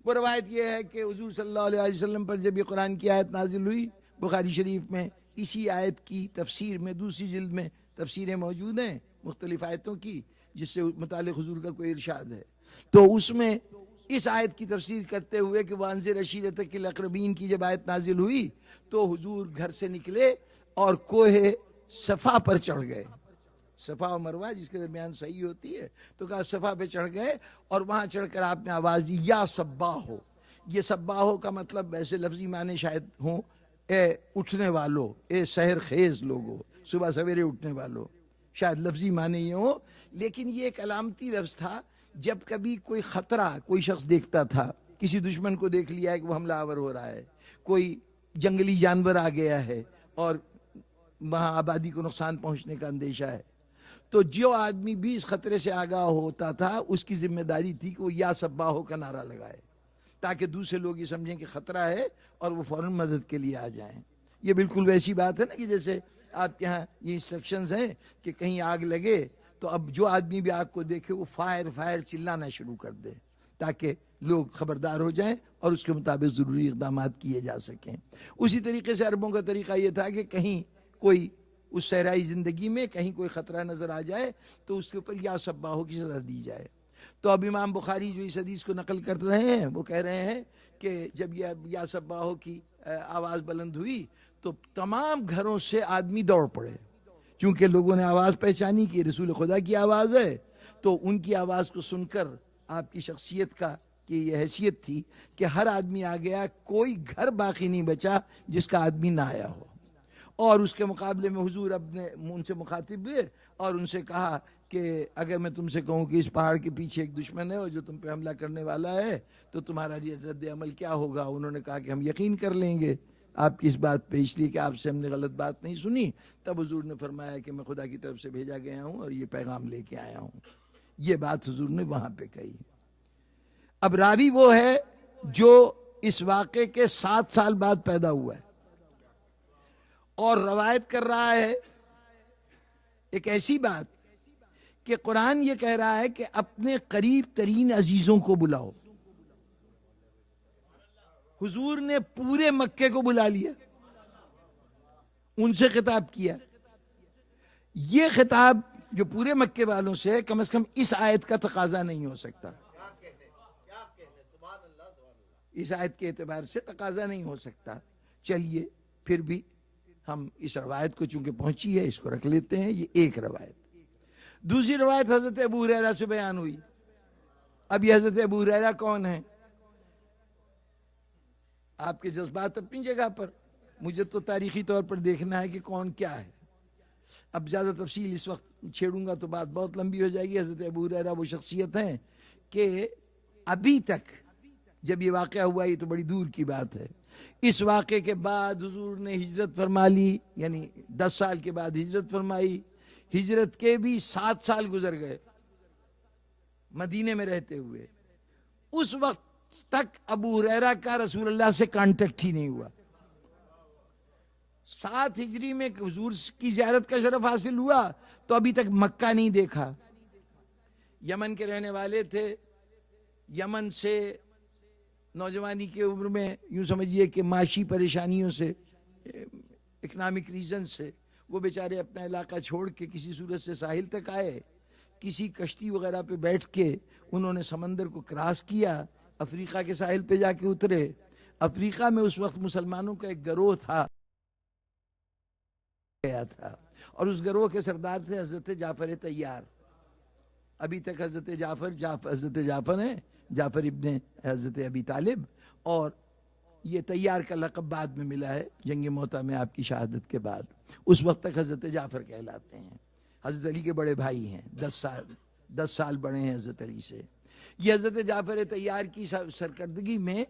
وہ روایت یہ ہے کہ حضور صلی اللہ علیہ وسلم پر جب یہ قرآن کی آیت نازل ہوئی، بخاری شریف میں اسی آیت کی تفسیر میں دوسری جلد میں تفسیریں موجود ہیں مختلف آیتوں کی جس سے متعلق حضور کا کوئی ارشاد ہے، تو اس میں اس آیت کی تفسیر کرتے ہوئے کہ وانذر عشیرتک الاقربین کی جب آیت نازل ہوئی تو حضور گھر سے نکلے اور کوہ صفا پر چڑھ گئے۔ صفا و مروہ جس کے درمیان صحیح ہوتی ہے، تو کہا صفا پہ چڑھ گئے اور وہاں چڑھ کر آپ نے آواز دی یا صباحو۔ یہ صباحو کا مطلب ایسے لفظی معنی شاید ہوں اے اٹھنے والو، اے سحر خیز لوگو، صبح سویرے اٹھنے والو، شاید لفظی معنی یہ ہو، لیکن یہ ایک علامتی لفظ تھا۔ جب کبھی کوئی خطرہ کوئی شخص دیکھتا تھا، کسی دشمن کو دیکھ لیا ہے کہ وہ حملہ آور ہو رہا ہے، کوئی جنگلی جانور آ گیا ہے اور وہاں آبادی کو نقصان پہنچنے کا اندیشہ ہے. تو جو آدمی بھی اس خطرے سے آگاہ ہوتا تھا اس کی ذمہ داری تھی کہ وہ یا سباہو کا نعرہ لگائے تاکہ دوسرے لوگ یہ سمجھیں کہ خطرہ ہے اور وہ فوراً مدد کے لیے آ جائیں. یہ بالکل ویسی بات ہے نا کہ جیسے آپ کے ہاں یہ انسٹرکشنز ہیں کہ کہیں آگ لگے تو اب جو آدمی بھی آگ کو دیکھے وہ فائر چلانا شروع کر دے تاکہ لوگ خبردار ہو جائیں اور اس کے مطابق ضروری اقدامات کیے جا سکیں. اسی طریقے سے عربوں کا طریقہ یہ تھا کہ کہیں کوئی اس صحرائی زندگی میں کہیں کوئی خطرہ نظر آ جائے تو اس کے اوپر یا سباہو کی سزا دی جائے. تو اب امام بخاری جو اس حدیث کو نقل کر رہے ہیں وہ کہہ رہے ہیں کہ جب یہ یا سباہو کی آواز بلند ہوئی تو تمام گھروں سے آدمی دوڑ پڑے. چونکہ لوگوں نے آواز پہچانی کہ رسول خدا کی آواز ہے تو ان کی آواز کو سن کر آپ کی شخصیت کا کہ یہ حیثیت تھی کہ ہر آدمی آ گیا, کوئی گھر باقی نہیں بچا جس کا آدمی نہ آیا ہو. اور اس کے مقابلے میں حضور اپنے ان سے مخاطب ہوئے اور ان سے کہا کہ اگر میں تم سے کہوں کہ اس پہاڑ کے پیچھے ایک دشمن ہے اور جو تم پہ حملہ کرنے والا ہے تو تمہارا رد عمل کیا ہوگا؟ انہوں نے کہا کہ ہم یقین کر لیں گے آپ کی اس بات پہ, اس لیے کہ آپ سے ہم نے غلط بات نہیں سنی. تب حضور نے فرمایا کہ میں خدا کی طرف سے بھیجا گیا ہوں اور یہ پیغام لے کے آیا ہوں. یہ بات حضور نے وہاں پہ کہی. اب راوی وہ ہے جو اس واقعے کے 7 سال بعد پیدا ہوا ہے اور روایت کر رہا ہے ایک ایسی بات کہ قرآن یہ کہہ رہا ہے کہ اپنے قریب ترین عزیزوں کو بلاؤ. حضور نے پورے مکے کو بلا لیا, ان سے خطاب کیا. یہ خطاب جو پورے مکے والوں سے کم از کم اس آیت کا تقاضا نہیں ہو سکتا, اس آیت کے اعتبار سے تقاضا نہیں ہو سکتا. چلیے پھر بھی ہم اس روایت کو چونکہ پہنچی ہے اس کو رکھ لیتے ہیں. یہ ایک روایت. دوسری روایت حضرت ابو ہریرہ سے بیان ہوئی. اب یہ حضرت ابو ہریرہ کون ہے؟ آپ کے جذبات اپنی جگہ پر, مجھے تو تاریخی طور پر دیکھنا ہے کہ کون کیا ہے. اب زیادہ تفصیل اس وقت چھیڑوں گا تو بات بہت لمبی ہو جائے گی. حضرت ابو ہریرہ وہ شخصیت ہیں کہ ابھی تک جب یہ واقعہ ہوا, یہ تو بڑی دور کی بات ہے, اس واقعے کے بعد حضور نے ہجرت فرما لی, یعنی 10 سال کے بعد ہجرت فرمائی. ہجرت کے بھی 7 سال گزر گئے مدینے میں رہتے ہوئے. اس وقت تک ابو ہریرہ کا رسول اللہ سے کانٹیکٹ ہی نہیں ہوا. 7 ہجری میں حضور کی زیارت کا شرف حاصل ہوا تو ابھی تک مکہ نہیں دیکھا. یمن کے رہنے والے تھے, یمن سے نوجوانی کی عمر میں یوں سمجھیے کہ معاشی پریشانیوں سے, اکنامک ریزن سے وہ بیچارے اپنا علاقہ چھوڑ کے کسی صورت سے ساحل تک آئے. کسی کشتی وغیرہ پہ بیٹھ کے انہوں نے سمندر کو کراس کیا, افریقہ کے ساحل پہ جا کے اترے. افریقہ میں اس وقت مسلمانوں کا ایک گروہ تھا اور اس گروہ کے سردار تھے حضرت جعفر طیار. ابھی تک حضرت جعفر ہیں, جعفر ابن حضرت ابی طالب, اور یہ طیار کا لقب بعد میں ملا ہے جنگ موتا میں آپ کی شہادت کے بعد. اس وقت تک حضرت جعفر کہلاتے ہیں. حضرت علی کے بڑے بھائی ہیں, 10 سال بڑے ہیں حضرت علی سے. یہ حضرت جعفر طیار کی سرکردگی میں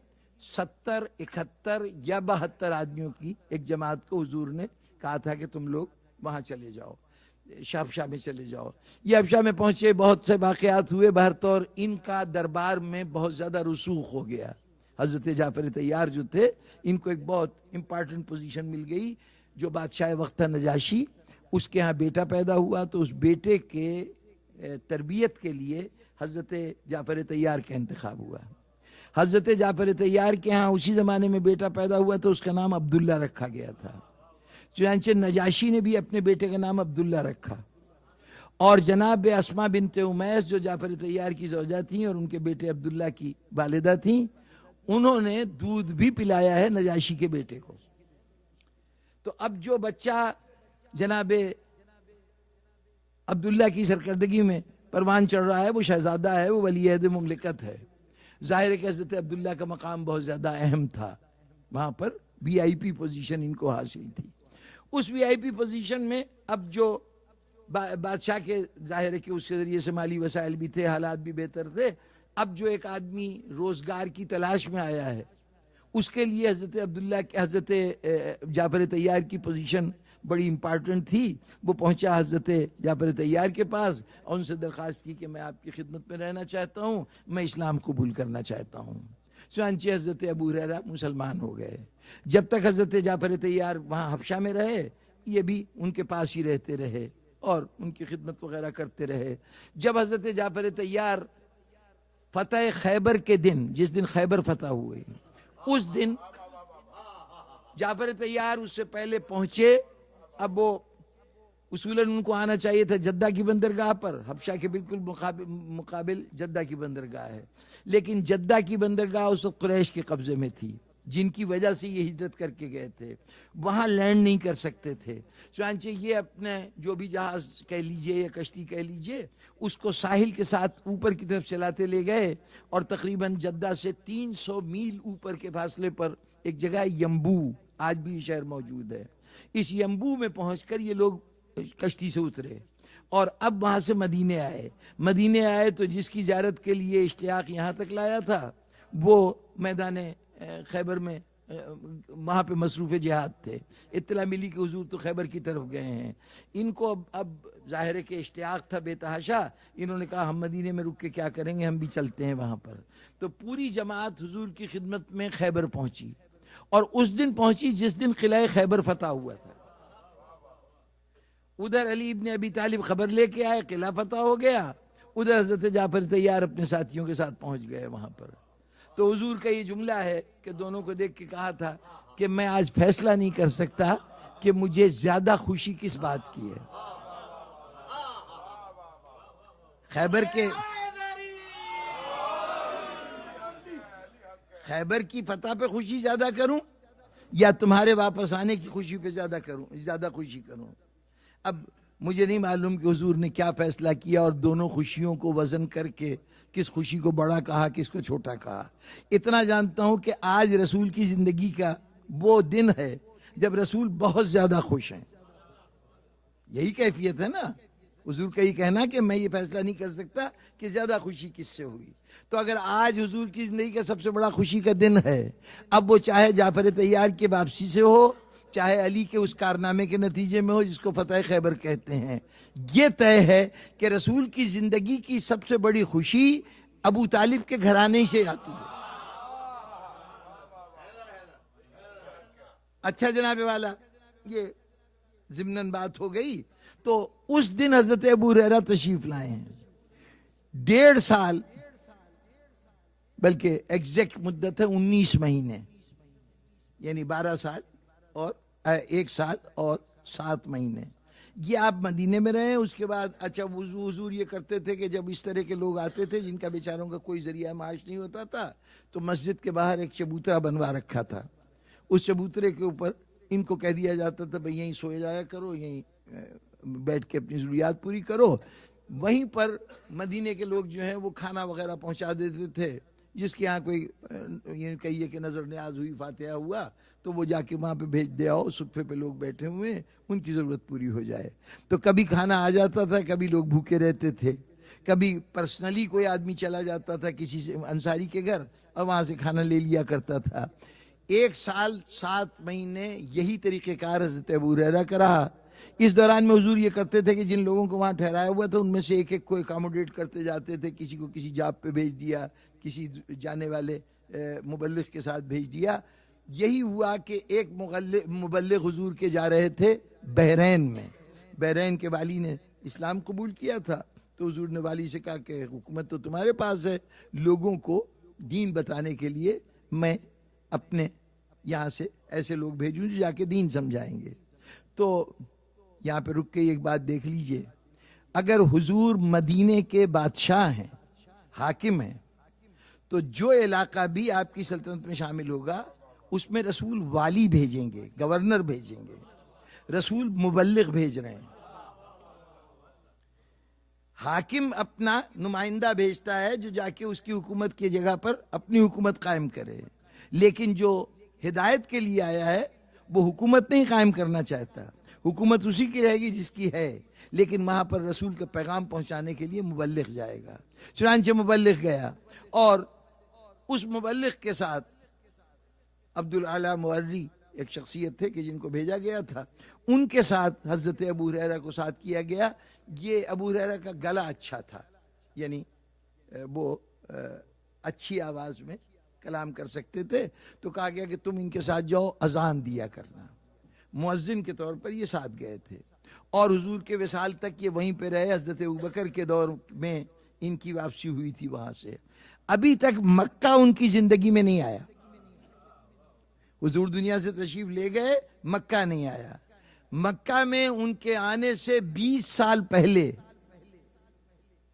70 71 یا 72 آدمیوں کی ایک جماعت کو حضور نے کہا تھا کہ تم لوگ وہاں چلے جاؤ, حبشہ میں چلے جاؤ. یہ حبشہ میں پہنچے, بہت سے واقعات ہوئے. بہرطور ان کا دربار میں بہت زیادہ رسوخ ہو گیا. حضرت جعفر طیار جو تھے ان کو ایک بہت امپارٹنٹ پوزیشن مل گئی. جو بادشاہ وقت تھا نجاشی, اس کے ہاں بیٹا پیدا ہوا تو اس بیٹے کے تربیت کے لیے حضرت جعفر طیار کا انتخاب ہوا. حضرت جعفر طیار کے ہاں اسی زمانے میں بیٹا پیدا ہوا تو اس کا نام عبداللہ رکھا گیا تھا. چنانچہ نجاشی نے بھی اپنے بیٹے کا نام عبداللہ رکھا. اور جناب اسما بنت امیس جو جعفر طیار کی زوجہ تھیں اور ان کے بیٹے عبداللہ کی والدہ تھیں, انہوں نے دودھ بھی پلایا ہے نجاشی کے بیٹے کو. تو اب جو بچہ جناب عبداللہ کی سرکردگی میں پروان چڑھ رہا ہے وہ شہزادہ ہے, وہ ولی عہد مملکت ہے. ظاہر ہے کہ حضرت عبداللہ کا مقام بہت زیادہ اہم تھا, وہاں پر وی آئی پی پوزیشن ان کو حاصل تھی. اس وی آئی پی پوزیشن میں اب جو بادشاہ کے ظاہر ہے کہ اس کے ذریعے سے مالی وسائل بھی تھے, حالات بھی بہتر تھے. اب جو ایک آدمی روزگار کی تلاش میں آیا ہے اس کے لیے حضرت جعفر طیار کی پوزیشن بڑی امپارٹنٹ تھی، وہ پہنچا حضرت جعفر طیار کے پاس اور ان سے درخواست کی کہ میں آپ کی خدمت میں رہنا چاہتا ہوں، میں اسلام قبول کرنا چاہتا ہوں۔ چنانچہ حضرت ابو ہریرہ مسلمان ہو گئے۔ جب تک حضرت جعفر طیار وہاں حبشہ میں رہے، یہ بھی ان کے پاس ہی رہتے رہے اور ان کی خدمت وغیرہ کرتے رہے۔ جب حضرت جعفر طیار فتح خیبر کے دن، جس دن خیبر فتح ہوئے، اس دن جعفر طیار اس سے پہلے پہنچے۔ اب وہ اصولاً ان کو آنا چاہیے تھا جدہ کی بندرگاہ پر، حبشہ کے بالکل مقابل جدہ کی بندرگاہ ہے، لیکن جدہ کی بندرگاہ اس وقت قریش کے قبضے میں تھی، جن کی وجہ سے یہ ہجرت کر کے گئے تھے، وہاں لینڈ نہیں کر سکتے تھے۔ چنانچہ یہ اپنے جو بھی جہاز کہہ لیجئے یا کشتی کہہ لیجئے، اس کو ساحل کے ساتھ اوپر کی طرف چلاتے لے گئے، اور تقریباً جدہ سے 300 میل اوپر کے فاصلے پر ایک جگہ ہے ینبوع، آج بھی یہ شہر موجود ہے۔ اس ینبوع میں پہنچ کر یہ لوگ کشتی سے اترے اور اب وہاں سے مدینے آئے۔ مدینے آئے تو جس کی زیارت کے لیے اشتیاق یہاں تک لایا تھا، وہ میدان خیبر میں وہاں پہ مصروف جہاد تھے۔ اطلاع ملی کہ حضور تو خیبر کی طرف گئے ہیں۔ ان کو اب ظاہر ہے کہ اشتیاق تھا بے تحاشا، انہوں نے کہا ہم مدینے میں رک کے کیا کریں گے، ہم بھی چلتے ہیں وہاں پر۔ تو پوری جماعت حضور کی خدمت میں خیبر پہنچی، اور اس دن پہنچی جس دن قلعہ خیبر فتح ہوا تھا۔ ادھر علی ابن ابی طالب خبر لے کے آئے، قلعہ فتح ہو گیا، ادھر حضرت جعفر طیار اپنے ساتھیوں کے ساتھ پہنچ گئے وہاں پر۔ تو حضور کا یہ جملہ ہے کہ دونوں کو دیکھ کے کہا تھا کہ میں آج فیصلہ نہیں کر سکتا کہ مجھے زیادہ خوشی کس بات کی ہے، خیبر کی فتح پہ خوشی زیادہ کروں یا تمہارے واپس آنے کی خوشی پہ زیادہ خوشی کروں۔ اب مجھے نہیں معلوم کہ حضور نے کیا فیصلہ کیا اور دونوں خوشیوں کو وزن کر کے کس خوشی کو بڑا کہا کس کو چھوٹا کہا۔ اتنا جانتا ہوں کہ آج رسول کی زندگی کا وہ دن ہے جب رسول بہت زیادہ خوش ہیں۔ یہی کیفیت ہے نا حضور کا، یہ کہنا کہ میں یہ فیصلہ نہیں کر سکتا کہ زیادہ خوشی کس سے ہوئی۔ تو اگر آج حضور کی زندگی کا سب سے بڑا خوشی کا دن ہے، اب وہ چاہے جعفر طیار کی واپسی سے ہو، چاہے علی کے اس کارنامے کے نتیجے میں ہو جس کو فتح خیبر کہتے ہیں، یہ طے ہے کہ رسول کی زندگی کی سب سے بڑی خوشی ابو طالب کے گھرانے سے آتی ہے۔ اچھا جناب والا، یہ ضمناً بات ہو گئی۔ تو اس دن حضرت ابو ہریرہ تشریف لائے ہیں، 1.5 سال، بلکہ ایگزیکٹ مدت ہے 19 مہینے، یعنی 12 سال اور 1 سال اور 7 مہینے یہ آپ مدینے میں رہے۔ اس کے بعد اچھا حضور یہ کرتے تھے کہ جب اس طرح کے لوگ آتے تھے جن کا بیچاروں کا کوئی ذریعہ معاش نہیں ہوتا تھا، تو مسجد کے باہر ایک چبوترا بنوا رکھا تھا، اس چبوترے کے اوپر ان کو کہہ دیا جاتا تھا بھئی یہیں سوئے جایا کرو، یہیں بیٹھ کے اپنی ضروریات پوری کرو۔ وہیں پر مدینے کے لوگ جو ہیں وہ کھانا وغیرہ پہنچا دیتے تھے، جس کے ہاں کوئی یہ کہیے کہ نظر نیاز ہوئی، فاتحہ ہوا، تو وہ جا کے وہاں پہ بھیج دے آؤ، صفحے پہ لوگ بیٹھے ہوئے ہیں، ان کی ضرورت پوری ہو جائے۔ تو کبھی کھانا آ جاتا تھا، کبھی لوگ بھوکے رہتے تھے، کبھی پرسنلی کوئی آدمی چلا جاتا تھا کسی سے انصاری کے گھر اور وہاں سے کھانا لے لیا کرتا تھا۔ 1 سال 7 مہینے یہی طریقہ کار حضرت ابو ہریرہ کا رہا۔ اس دوران میں حضور یہ کرتے تھے کہ جن لوگوں کو وہاں ٹھہرایا ہوا تھا ان میں سے ایک ایک کو اکاموڈیٹ کرتے جاتے تھے، کسی کو کسی جاب پہ بھیج دیا، کسی جانے والے مبلغ کے ساتھ بھیج دیا۔ یہی ہوا کہ ایک مبلغ حضور کے جا رہے تھے بحرین میں، بحرین کے والی نے اسلام قبول کیا تھا، تو حضور نے والی سے کہا کہ حکومت تو تمہارے پاس ہے، لوگوں کو دین بتانے کے لیے میں اپنے یہاں سے ایسے لوگ بھیجوں جو جا کے دین سمجھائیں گے۔ تو یہاں پہ رک کے ایک بات دیکھ لیجئے، اگر حضور مدینے کے بادشاہ ہیں، حاکم ہیں، تو جو علاقہ بھی آپ کی سلطنت میں شامل ہوگا اس میں رسول والی بھیجیں گے، گورنر بھیجیں گے، رسول مبلغ بھیج رہے ہیں۔ حاکم اپنا نمائندہ بھیجتا ہے جو جا کے اس کی حکومت کی جگہ پر اپنی حکومت قائم کرے، لیکن جو ہدایت کے لیے آیا ہے وہ حکومت نہیں قائم کرنا چاہتا، حکومت اسی کی رہے گی جس کی ہے، لیکن وہاں پر رسول کا پیغام پہنچانے کے لیے مبلغ جائے گا۔ چنانچہ مبلغ گیا اور اس مبلغ کے ساتھ عبد الاعلی موری ایک شخصیت تھے کہ جن کو بھیجا گیا تھا، ان کے ساتھ حضرت ابو ہریرہ کو ساتھ کیا گیا. یہ ابو ہریرہ کا گلا اچھا تھا، یعنی وہ اچھی آواز میں کلام کر سکتے تھے، تو کہا گیا کہ تم ان کے ساتھ جاؤ، اذان دیا کرنا. مؤذن کے طور پر یہ ساتھ گئے تھے، اور حضور کے وصال تک یہ وہیں پہ رہے. حضرت ابوبکر کے دور میں ان کی واپسی ہوئی تھی وہاں سے. ابھی تک مکہ ان کی زندگی میں نہیں آیا. حضور دنیا سے تشریف لے گئے، مکہ نہیں آیا. مکہ میں ان کے آنے سے 20 سال پہلے،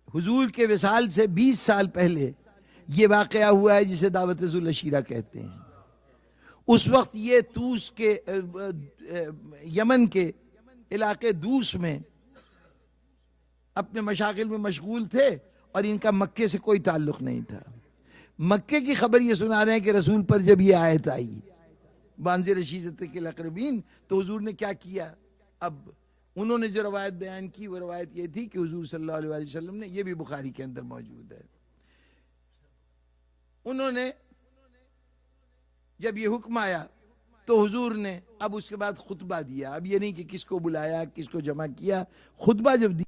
حضور کے وصال سے 20 سال پہلے یہ واقعہ ہوا ہے جسے دعوت ذوالعشیرہ کہتے ہیں. اس وقت یہ توس کے یمن کے علاقے دوس میں اپنے مشاغل میں مشغول تھے، اور ان کا مکے سے کوئی تعلق نہیں تھا. مکے کی خبر یہ سنا رہے ہیں کہ رسول پر جب یہ آیت آئی بانزر رشیدت کے الاقربین، تو حضور نے کیا کیا؟ اب انہوں نے جو روایت بیان کی وہ روایت یہ تھی کہ حضور صلی اللہ علیہ وسلم نے، یہ بھی بخاری کے اندر موجود ہے، انہوں نے جب یہ حکم آیا تو حضور نے اب اس کے بعد خطبہ دیا. اب یہ نہیں کہ کس کو بلایا، کس کو جمع کیا، خطبہ جب دیا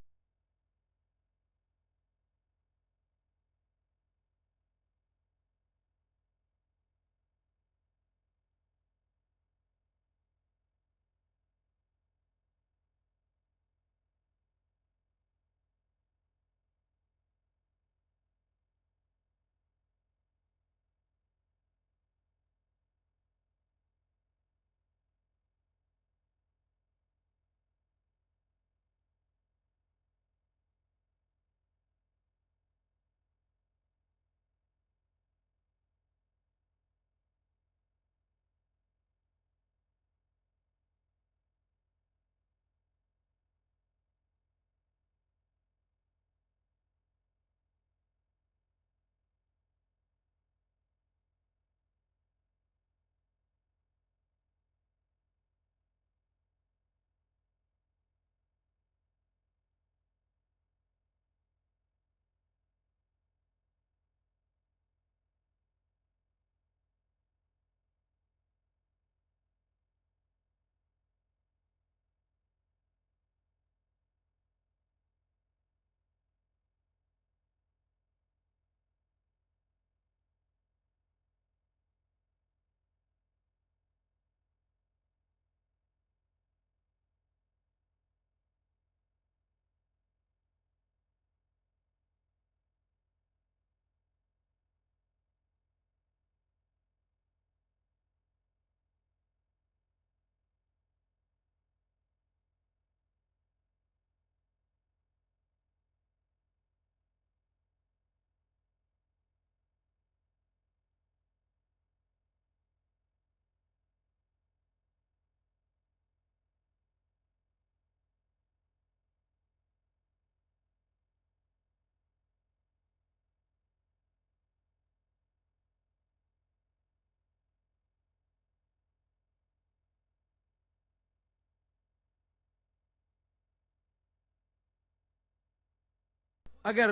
اگر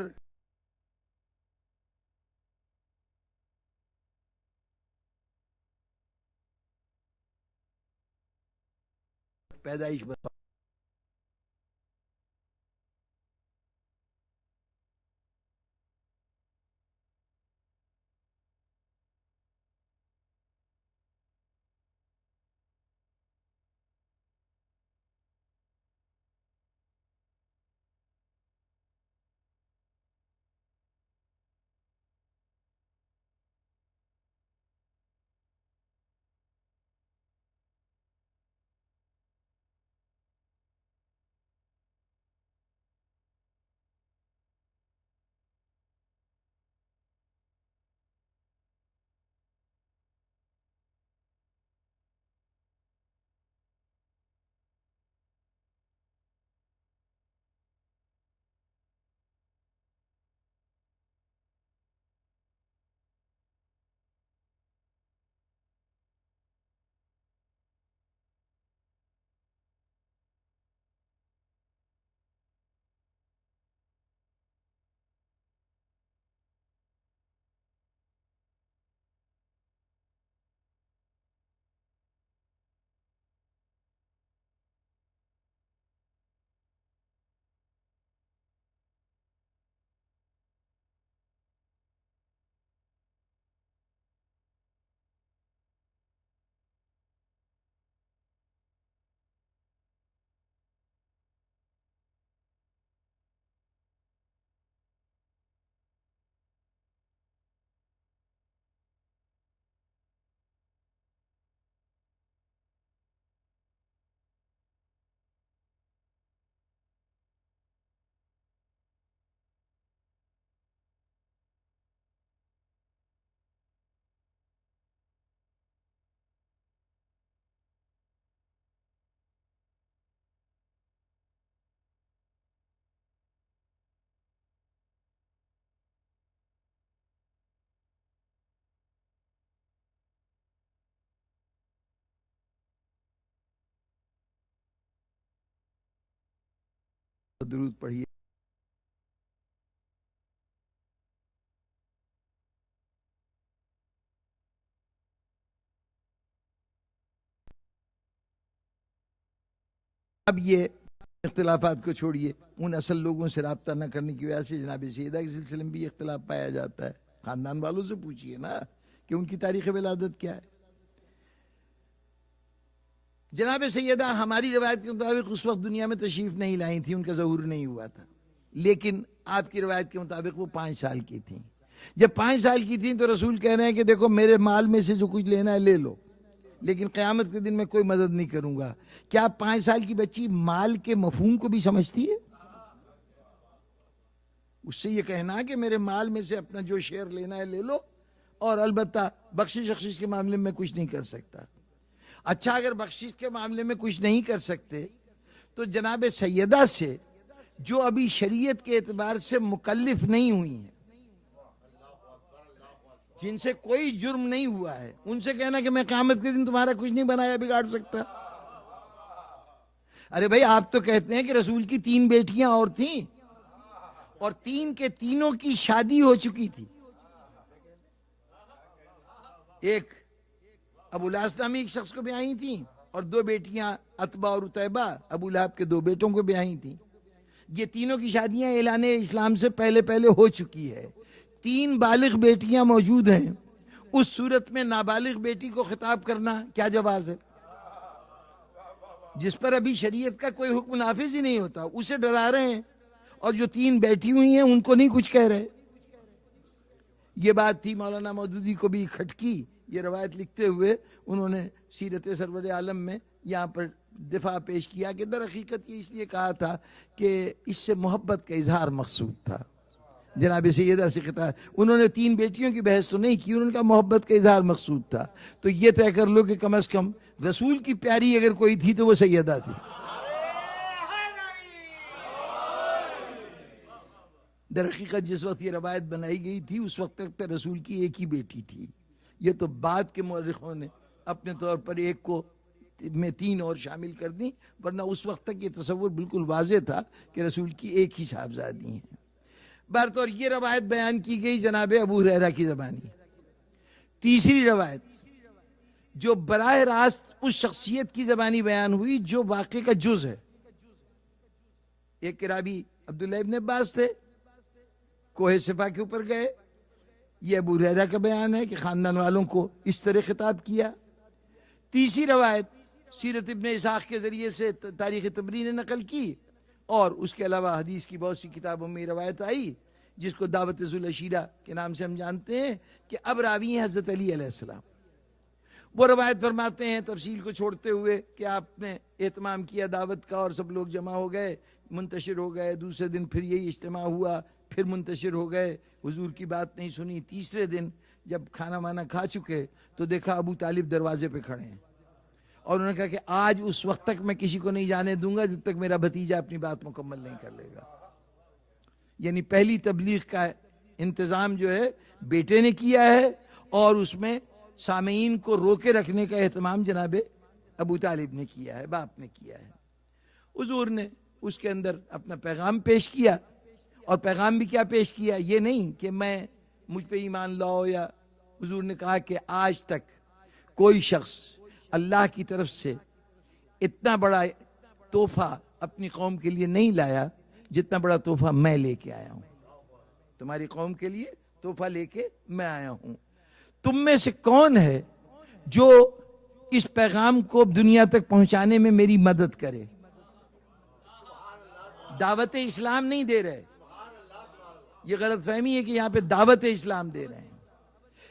پیدائش بتا درود پڑھیے. اب یہ اختلافات کو چھوڑیے، ان اصل لوگوں سے رابطہ نہ کرنے کی وجہ سے جناب سیدہ کے سلسلے میں بھی اختلاف پایا جاتا ہے. خاندان والوں سے پوچھئے نا کہ ان کی تاریخ ولادت کیا ہے. جناب سیدہ ہماری روایت کے مطابق اس وقت دنیا میں تشریف نہیں لائی تھی، ان کا ظہور نہیں ہوا تھا، لیکن آپ کی روایت کے مطابق وہ 5 سال کی تھیں. جب 5 سال کی تھیں تو رسول کہہ رہے ہیں کہ دیکھو میرے مال میں سے جو کچھ لینا ہے لے لو، لیکن قیامت کے دن میں کوئی مدد نہیں کروں گا. کیا 5 سال کی بچی مال کے مفہوم کو بھی سمجھتی ہے؟ اس سے یہ کہنا کہ میرے مال میں سے اپنا جو شیئر لینا ہے لے لو، اور البتہ بخشش کے معاملے میں کچھ نہیں کر سکتا. اچھا، اگر بخشش کے معاملے میں کچھ نہیں کر سکتے تو جناب سیدہ سے جو ابھی شریعت کے اعتبار سے مکلف نہیں ہوئی ہیں، جن سے کوئی جرم نہیں ہوا ہے، ان سے کہنا کہ میں قیامت کے دن تمہارا کچھ نہیں بنایا بگاڑ سکتا. ارے بھائی، آپ تو کہتے ہیں کہ رسول کی 3 بیٹیاں اور تھیں، اور 3 کے تینوں کی شادی ہو چکی تھی. ایک ابو لہب نامی ایک شخص کو بیاہی تھیں، اور 2 بیٹیاں عتبہ اور عتیبہ ابو لہب کے 2 بیٹوں کو بیاہی تھیں. یہ تینوں کی شادیاں اعلان اسلام سے پہلے ہو چکی ہے. 3 بالغ بیٹیاں موجود ہیں. اس صورت میں نابالغ بیٹی کو خطاب کرنا کیا جواز ہے؟ جس پر ابھی شریعت کا کوئی حکم نافذ ہی نہیں ہوتا، اسے ڈرا رہے ہیں، اور جو 3 بیٹھی ہوئی ہیں ان کو نہیں کچھ کہہ رہے. یہ بات تھی مولانا مودودی کو بھی کھٹکی. یہ روایت لکھتے ہوئے انہوں نے سیرت سرور عالم میں یہاں پر دفاع پیش کیا کہ در حقیقت یہ اس لیے کہا تھا کہ اس سے محبت کا اظہار مقصود تھا. جناب سیدہ سے خطاب، انہوں نے 3 بیٹیوں کی بحث تو نہیں کی، انہوں نے کہا محبت کا اظہار مقصود تھا. تو یہ طے کر لو کہ کم از کم رسول کی پیاری اگر کوئی تھی تو وہ سیدہ تھی. در حقیقت جس وقت یہ روایت بنائی گئی تھی اس وقت تک رسول کی ایک ہی بیٹی تھی. یہ تو بعد کے مورخوں نے اپنے طور پر ایک کو میں 3 اور شامل کر دیں، ورنہ اس وقت تک یہ تصور بالکل واضح تھا کہ رسول کی ایک ہی صاحبزادی ہیں. بہرطور یہ روایت بیان کی گئی جناب ابو ہریرہ کی زبانی. تیسری روایت جو براہ راست اس شخصیت کی زبانی بیان ہوئی جو واقعے کا جز ہے. ایک راوی عبداللہ ابن عباس تھے، کوہ صفا کے اوپر گئے. یہ ابو ہریرہ کا بیان ہے کہ خاندان والوں کو اس طرح خطاب کیا. تیسری روایت سیرت ابن اسحاق کے ذریعے سے تاریخ طبری نے نقل کی، اور اس کے علاوہ حدیث کی بہت سی کتابوں میں روایت آئی جس کو دعوت ذوالعشیرہ کے نام سے ہم جانتے ہیں، کہ اب راوی ہیں حضرت علی علیہ السلام. وہ روایت فرماتے ہیں تفصیل کو چھوڑتے ہوئے کہ آپ نے اہتمام کیا دعوت کا، اور سب لوگ جمع ہو گئے، منتشر ہو گئے. دوسرے دن پھر یہی اجتماع ہوا، پھر منتشر ہو گئے، حضور کی بات نہیں سنی. تیسرے دن جب کھانا وانا کھا چکے تو دیکھا ابو طالب دروازے پہ کھڑے ہیں، اور انہوں نے کہا کہ آج اس وقت تک میں کسی کو نہیں جانے دوں گا جب تک میرا بھتیجا اپنی بات مکمل نہیں کر لے گا. یعنی پہلی تبلیغ کا انتظام جو ہے بیٹے نے کیا ہے، اور اس میں سامعین کو روکے رکھنے کا اہتمام جناب ابو طالب نے کیا ہے، باپ نے کیا ہے. حضور نے اس کے اندر اپنا پیغام پیش کیا، اور پیغام بھی کیا پیش کیا، یہ نہیں کہ میں مجھ پہ ایمان لاؤ، یا حضور نے کہا کہ آج تک کوئی شخص اللہ کی طرف سے اتنا بڑا تحفہ اپنی قوم کے لیے نہیں لایا جتنا بڑا تحفہ میں لے کے آیا ہوں. تمہاری قوم کے لیے تحفہ لے کے میں آیا ہوں. تم میں سے کون ہے جو اس پیغام کو دنیا تک پہنچانے میں میری مدد کرے؟ دعوت اسلام نہیں دے رہے، یہ غلط فہمی ہے کہ یہاں پہ دعوت اسلام دے رہے ہیں.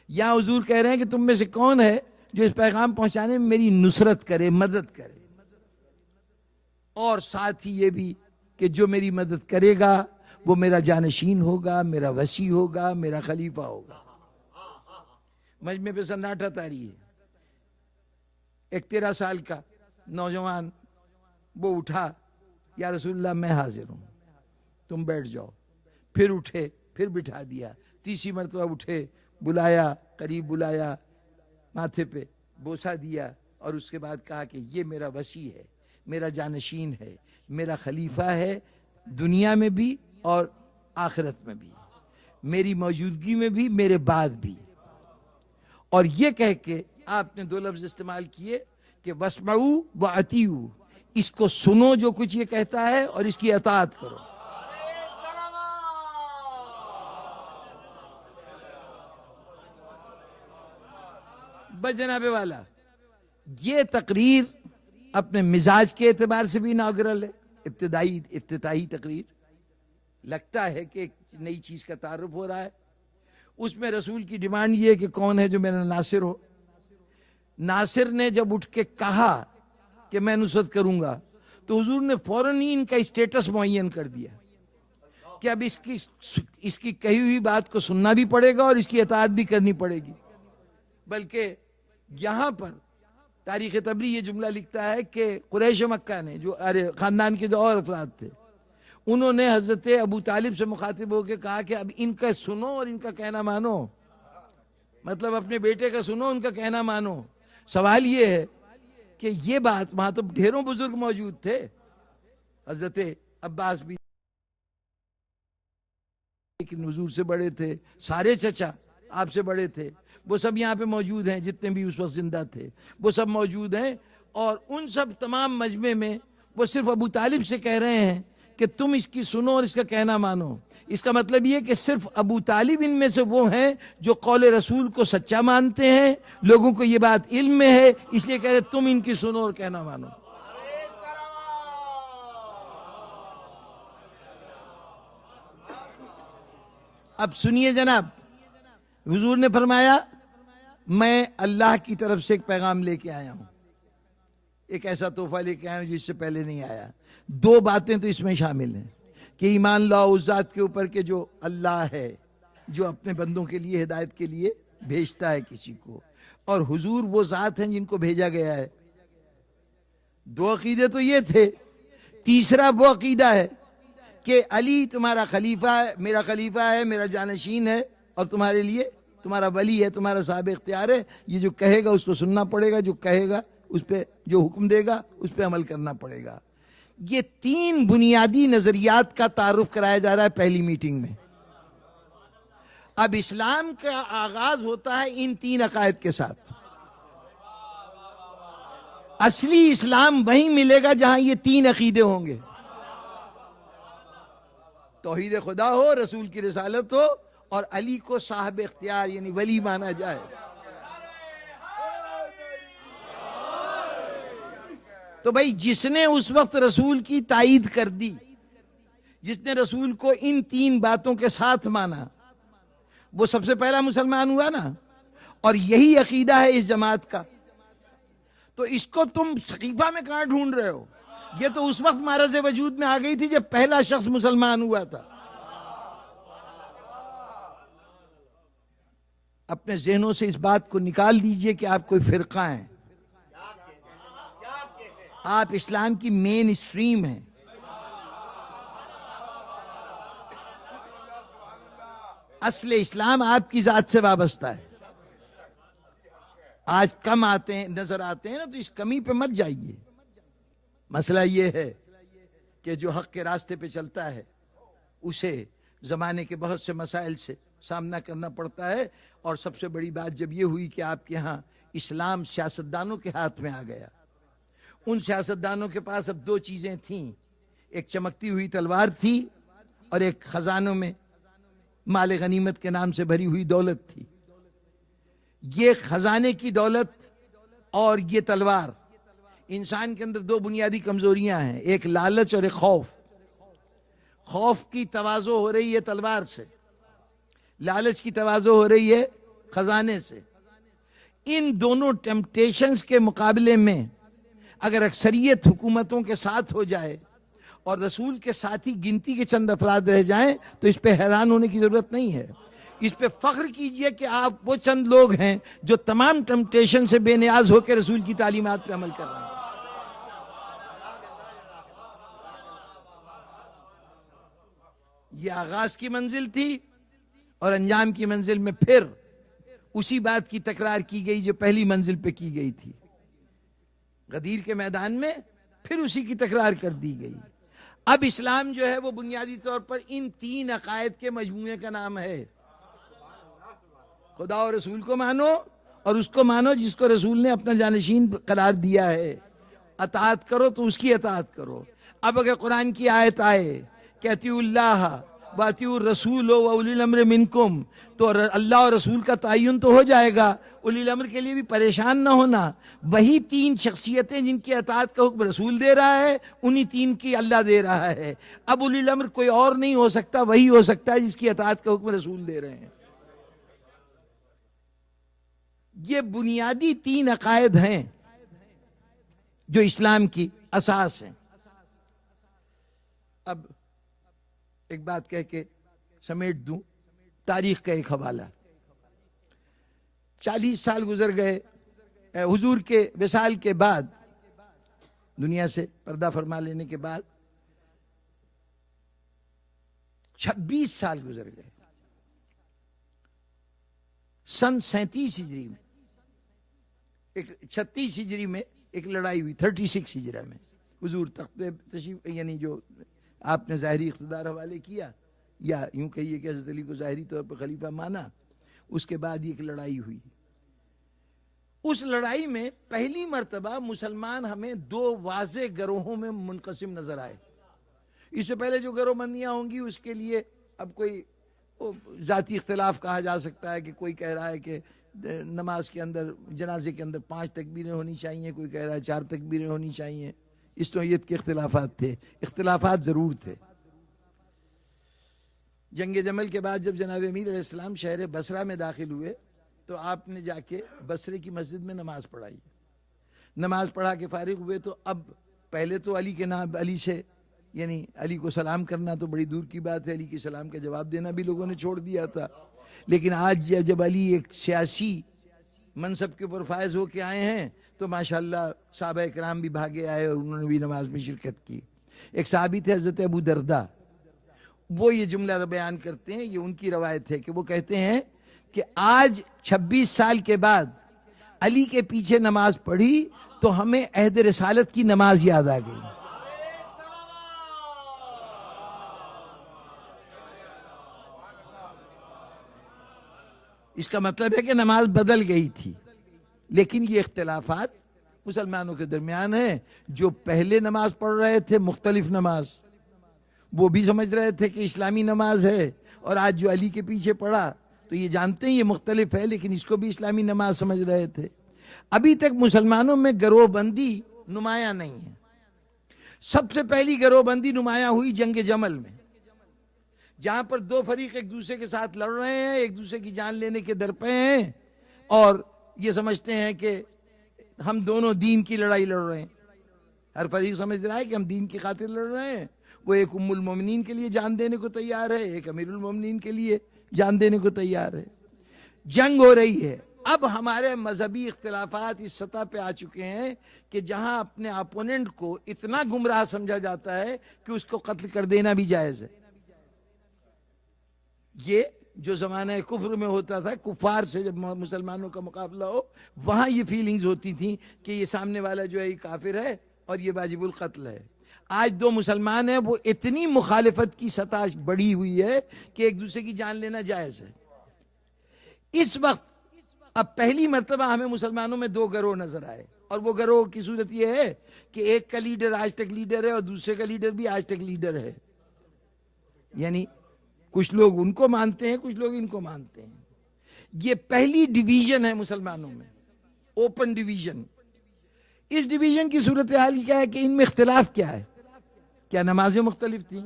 یہاں حضور کہہ رہے ہیں کہ تم میں سے کون ہے جو اس پیغام پہنچانے میں میری نصرت کرے، مدد کرے، اور ساتھ ہی یہ بھی کہ جو میری مدد کرے گا وہ میرا جانشین ہوگا، میرا وصی ہوگا، میرا خلیفہ ہوگا. مجمع پہ سناٹا طاری ہے. ایک 13 سال کا نوجوان وہ اٹھا، یا رسول اللہ میں حاضر ہوں، تم بیٹھ جاؤ. پھر اٹھے، پھر بٹھا دیا. تیسری مرتبہ اٹھے، بلایا، قریب بلایا، ماتھے پہ بوسہ دیا، اور اس کے بعد کہا کہ یہ میرا وصی ہے، میرا جانشین ہے، میرا خلیفہ ہے، دنیا میں بھی اور آخرت میں بھی، میری موجودگی میں بھی، میرے بعد بھی. اور یہ کہہ کے آپ نے دو لفظ استعمال کیے کہ وَاسْمَعُوا وَأَطِیعُوا، اس کو سنو جو کچھ یہ کہتا ہے اور اس کی اطاعت کرو. بس جناب والا، یہ تقریر اپنے مزاج کے اعتبار سے بھی اناگرل ہے، افتتاحی تقریر. لگتا ہے کہ ایک نئی چیز کا تعارف ہو رہا ہے. اس میں رسول کی ڈیمانڈ یہ ہے کہ کون ہے جو میرا ناصر ہو. ناصر نے جب اٹھ کے کہا کہ میں نصرت کروں گا تو حضور نے فوراً ہی ان کا اسٹیٹس معین کر دیا کہ اب اس کی کہی ہوئی بات کو سننا بھی پڑے گا اور اس کی اطاعت بھی کرنی پڑے گی. بلکہ یہاں پر تاریخ طبری یہ جملہ لکھتا ہے کہ قریش مکہ نے، جو خاندان کے جو اور افراد تھے، انہوں نے حضرت ابو طالب سے مخاطب ہو کے کہا کہ اب ان کا سنو اور ان کا کہنا مانو. مطلب اپنے بیٹے کا سنو، ان کا کہنا مانو. سوال یہ ہے کہ یہ بات، وہاں تو ڈھیروں بزرگ موجود تھے، حضرت عباس بھی لیکن حضور سے بڑے تھے، سارے چچا آپ سے بڑے تھے، وہ سب یہاں پہ موجود ہیں، جتنے بھی اس وقت زندہ تھے وہ سب موجود ہیں. اور ان سب تمام مجمع میں وہ صرف ابو طالب سے کہہ رہے ہیں کہ تم اس کی سنو اور اس کا کہنا مانو. اس کا مطلب یہ کہ صرف ابو طالب ان میں سے وہ ہیں جو قول رسول کو سچا مانتے ہیں، لوگوں کو یہ بات علم میں ہے، اس لیے کہہ رہے تم ان کی سنو اور کہنا مانو. اب سنیے جناب، حضور نے فرمایا میں اللہ کی طرف سے ایک پیغام لے کے آیا ہوں، ایک ایسا تحفہ لے کے آیا ہوں جس سے پہلے نہیں آیا. دو باتیں تو اس میں شامل ہیں کہ ایمان لاؤ اس ذات کے اوپر کہ جو اللہ ہے، جو اپنے بندوں کے لیے ہدایت کے لیے بھیجتا ہے کسی کو، اور حضور وہ ذات ہیں جن کو بھیجا گیا ہے. دو عقیدے تو یہ تھے. تیسرا وہ عقیدہ ہے کہ علی تمہارا خلیفہ ہے، میرا خلیفہ ہے، میرا جانشین ہے، اور تمہارے لیے تمہارا ولی ہے، تمہارا صاحب اختیار ہے. یہ جو کہے گا اس کو سننا پڑے گا، جو کہے گا اس پہ، جو حکم دے گا اس پہ عمل کرنا پڑے گا. یہ تین بنیادی نظریات کا تعارف کرایا جا رہا ہے پہلی میٹنگ میں. اب اسلام کا آغاز ہوتا ہے ان تین عقائد کے ساتھ. اصلی اسلام وہیں ملے گا جہاں یہ تین عقیدے ہوں گے. توحید خدا ہو، رسول کی رسالت ہو، اور علی کو صاحب اختیار یعنی ولی مانا جائے. تو بھائی جس نے اس وقت رسول کی تائید کر دی، جس نے رسول کو ان تین باتوں کے ساتھ مانا، وہ سب سے پہلا مسلمان ہوا نا. اور یہی عقیدہ ہے اس جماعت کا. تو اس کو تم صحیفہ میں کہاں ڈھونڈ رہے ہو؟ یہ تو اس وقت معرض وجود میں آ گئی تھی جب پہلا شخص مسلمان ہوا تھا. اپنے ذہنوں سے اس بات کو نکال دیجئے کہ آپ کوئی فرقہ ہیں. آپ اسلام کی مین اسٹریم ہیں. اصل اسلام آپ کی ذات سے وابستہ ہے. آج کم آتے ہیں، نظر آتے ہیں نا، تو اس کمی پہ مت جائیے. مسئلہ یہ ہے کہ جو حق کے راستے پہ چلتا ہے اسے زمانے کے بہت سے مسائل سے سامنا کرنا پڑتا ہے. اور سب سے بڑی بات جب یہ ہوئی کہ آپ کے ہاں اسلام سیاستدانوں کے ہاتھ میں آ گیا. ان سیاستدانوں کے پاس اب دو چیزیں تھیں، ایک چمکتی ہوئی تلوار تھی اور ایک خزانوں میں مال غنیمت کے نام سے بھری ہوئی دولت تھی. یہ خزانے کی دولت اور یہ تلوار، انسان کے اندر دو بنیادی کمزوریاں ہیں، ایک لالچ اور ایک خوف. خوف کی تواضع ہو رہی ہے تلوار سے، لالچ کی تواضع ہو رہی ہے خزانے سے. ان دونوں ٹیمپٹیشنز کے مقابلے میں اگر اکثریت حکومتوں کے ساتھ ہو جائے اور رسول کے ساتھی گنتی کے چند افراد رہ جائیں تو اس پہ حیران ہونے کی ضرورت نہیں ہے. اس پہ فخر کیجئے کہ آپ وہ چند لوگ ہیں جو تمام ٹیمپٹیشن سے بے نیاز ہو کے رسول کی تعلیمات پہ عمل کر رہے ہیں. یہ آغاز کی منزل تھی اور انجام کی منزل میں پھر اسی بات کی تکرار کی گئی جو پہلی منزل پہ کی گئی تھی. غدیر کے میدان میں پھر اسی کی تکرار کر دی گئی. اب اسلام جو ہے وہ بنیادی طور پر ان 3 عقائد کے مجموعے کا نام ہے. خدا اور رسول کو مانو، اور اس کو مانو جس کو رسول نے اپنا جانشین قرار دیا ہے. اطاعت کرو تو اس کی اطاعت کرو. اب اگر قرآن کی آیت آئے کہ اطیعوا اللہ واطیعوا الرسول واولی الامر منکم، تو اللہ اور رسول کا تعین تو ہو جائے گا. اولی الامر کے لیے بھی پریشان نہ ہونا. وہی 3 شخصیتیں جن کی اطاعت کا حکم رسول دے رہا ہے، انہی 3 کی اللہ دے رہا ہے. اب اولی الامر کوئی اور نہیں ہو سکتا، وہی ہو سکتا ہے جس کی اطاعت کا حکم رسول دے رہے ہیں. یہ بنیادی 3 عقائد ہیں جو اسلام کی اساس ہیں. اب ایک بات کہہ کے سمیٹ دوں، تاریخ کا ایک حوالہ. 40 سال گزر گئے حضور کے وصال کے بعد، دنیا سے پردہ فرما لینے کے بعد. 26 سال گزر گئے. سن 37 ہجری میں 36 ہجری میں ایک لڑائی ہوئی. 36 ہجرہ میں حضور تخت پہ تشریف، یعنی جو آپ نے ظاہری اقتدار حوالے کیا، یا یوں کہیے کہ حضرت علی کو ظاہری طور پر خلیفہ مانا، اس کے بعد ایک لڑائی ہوئی. اس لڑائی میں پہلی مرتبہ مسلمان ہمیں 2 واضح گروہوں میں منقسم نظر آئے. اس سے پہلے جو گروہ بندیاں ہوں گی اس کے لیے اب کوئی ذاتی اختلاف کہا جا سکتا ہے، کہ کوئی کہہ رہا ہے کہ نماز کے اندر، جنازے کے اندر 5 تکبیریں ہونی چاہیے، کوئی کہہ رہا ہے 4 تکبیریں ہونی چاہیے. اس نوعیت کے اختلافات تھے. اختلافات ضرور تھے. جنگ جمل کے بعد جب جناب امیر علیہ السلام شہر بصرہ میں داخل ہوئے تو آپ نے جا کے بصرے کی مسجد میں نماز پڑھائی. نماز پڑھا کے فارغ ہوئے تو اب پہلے تو علی کے نام، علی سے یعنی علی کو سلام کرنا تو بڑی دور کی بات ہے، علی کے سلام کا جواب دینا بھی لوگوں نے چھوڑ دیا تھا. لیکن آج جب علی ایک سیاسی منصب کے اوپر فائز ہو کے آئے ہیں تو ماشاءاللہ صحابہ کرام بھی بھاگے آئے اور انہوں نے بھی نماز میں شرکت کی. ایک صحابی تھے حضرت ابو درداء، وہ یہ جملہ بیان کرتے ہیں، یہ ان کی روایت ہے کہ وہ کہتے ہیں کہ آج 26 سال کے بعد علی کے پیچھے نماز پڑھی تو ہمیں عہد رسالت کی نماز یاد آ گئی. اس کا مطلب ہے کہ نماز بدل گئی تھی. لیکن یہ اختلافات مسلمانوں کے درمیان ہیں. جو پہلے نماز پڑھ رہے تھے مختلف نماز، وہ بھی سمجھ رہے تھے کہ اسلامی نماز ہے، اور آج جو علی کے پیچھے پڑھا تو یہ جانتے ہیں یہ مختلف ہے، لیکن اس کو بھی اسلامی نماز سمجھ رہے تھے. ابھی تک مسلمانوں میں گروہ بندی نمایاں نہیں ہے. سب سے پہلی گروہ بندی نمایاں ہوئی جنگ جمل میں، جہاں پر 2 فریق ایک دوسرے کے ساتھ لڑ رہے ہیں، ایک دوسرے کی جان لینے کے درپے ہیں، اور یہ سمجھتے ہیں کہ ہم دونوں دین کی لڑائی لڑ رہے ہیں. ہر فریق سمجھ رہا ہے کہ ہم دین کی خاطر لڑ رہے ہیں. وہ ایک ام المومنین کے لیے جان دینے کو تیار ہے، ایک امیر المومنین کے لیے جان دینے کو تیار ہے. جنگ ہو رہی ہے. اب ہمارے مذہبی اختلافات اس سطح پہ آ چکے ہیں کہ جہاں اپنے اپوننٹ کو اتنا گمراہ سمجھا جاتا ہے کہ اس کو قتل کر دینا بھی جائز ہے. یہ جو زمانہ کفر میں ہوتا تھا، کفار سے جب مسلمانوں کا مقابلہ ہو، وہاں یہ فیلنگز ہوتی تھیں کہ یہ سامنے والا جو ہے یہ کافر ہے اور یہ واجب القتل ہے. آج 2 مسلمان ہیں، وہ اتنی مخالفت کی سطح بڑھی ہوئی ہے کہ ایک دوسرے کی جان لینا جائز ہے. اس وقت اب پہلی مرتبہ ہمیں مسلمانوں میں 2 گروہ نظر آئے، اور وہ گروہ کی صورت یہ ہے کہ ایک کا لیڈر آج تک لیڈر ہے اور دوسرے کا لیڈر بھی آج تک لیڈر ہے. یعنی کچھ لوگ ان کو مانتے ہیں، کچھ لوگ ان کو مانتے ہیں. یہ پہلی ڈویژن ہے مسلمانوں میں، اوپن ڈویژن. اس ڈویژن کی صورتحال کیا ہے کہ ان میں اختلاف کیا ہے؟ کیا نمازیں مختلف تھیں،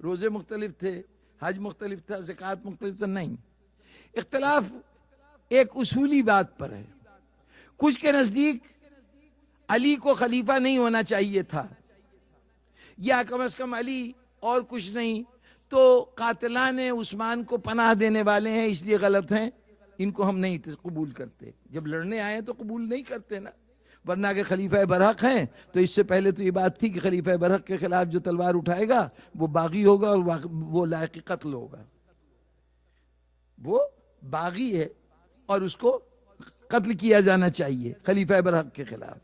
روزے مختلف تھے، حج مختلف تھا، زکوٰۃ مختلف تھا؟ نہیں. اختلاف ایک اصولی بات پر ہے. کچھ کے نزدیک علی کو خلیفہ نہیں ہونا چاہیے تھا، یا کم از کم علی اور کچھ نہیں تو قاتلان عثمان کو پناہ دینے والے ہیں، اس لیے غلط ہیں، ان کو ہم نہیں قبول کرتے. جب لڑنے آئے تو قبول نہیں کرتے نا، ورنہ کہ خلیفہ برحق ہیں تو اس سے پہلے تو یہ بات تھی کہ خلیفہ برحق کے خلاف جو تلوار اٹھائے گا وہ باغی ہوگا اور وہ لائق قتل ہوگا. وہ باغی ہے اور اس کو قتل کیا جانا چاہیے خلیفہ برحق کے خلاف.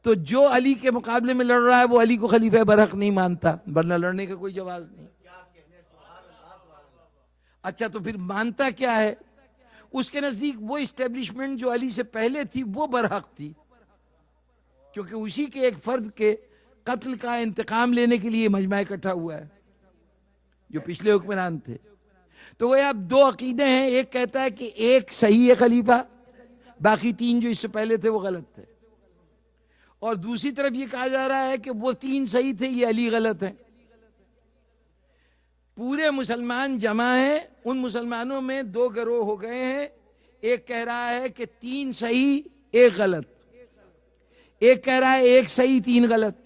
تو جو علی کے مقابلے میں لڑ رہا ہے وہ علی کو خلیفہ برحق نہیں مانتا، ورنہ لڑنے کا کوئی جواز نہیں۔ اچھا تو پھر مانتا کیا ہے؟ اس کے نزدیک وہ اسٹیبلشمنٹ جو علی سے پہلے تھی وہ برحق تھی، کیونکہ اسی کے ایک فرد کے قتل کا انتقام لینے کے لیے مجمع اکٹھا ہوا ہے جو پچھلے حکمران تھے۔ تو وہ اب دو عقیدے ہیں، ایک کہتا ہے کہ ایک صحیح ہے خلیفہ، باقی تین جو اس سے پہلے تھے وہ غلط تھے، اور دوسری طرف یہ کہا جا رہا ہے کہ وہ تین صحیح تھے، یہ علی غلط ہیں۔ پورے مسلمان جمع ہیں، ان مسلمانوں میں دو گروہ ہو گئے ہیں، ایک کہہ رہا ہے کہ تین صحیح ایک غلط، ایک کہہ رہا ہے ایک صحیح تین غلط۔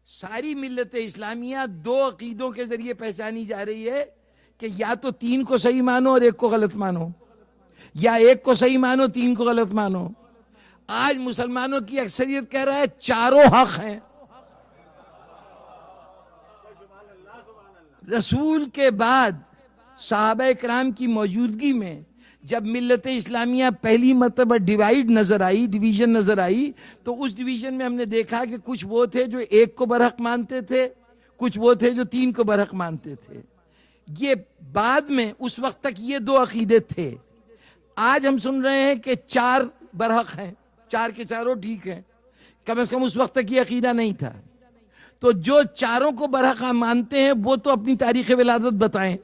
ساری ملت اسلامیہ دو عقیدوں کے ذریعے پہچانی جا رہی ہے کہ یا تو تین کو صحیح مانو اور ایک کو غلط مانو، یا ایک کو صحیح مانو تین کو غلط مانو۔ آج مسلمانوں کی اکثریت کہہ رہا ہے چاروں حق ہیں۔ رسول کے بعد صحابہ کرام کی موجودگی میں جب ملت اسلامیہ پہلی مرتبہ ڈویژن نظر آئی تو اس ڈویژن میں ہم نے دیکھا کہ کچھ وہ تھے جو ایک کو برحق مانتے تھے، کچھ وہ تھے جو تین کو برحق مانتے تھے۔ یہ بعد میں، اس وقت تک یہ دو عقیدے تھے۔ آج ہم سن رہے ہیں کہ چار برحق ہیں، چار کے چاروں ٹھیک ہیں، کم از کم اس وقت تک یہ عقیدہ نہیں تھا۔ تو جو چاروں کو برحق مانتے ہیں وہ تو اپنی تاریخ ولادت بتائیں،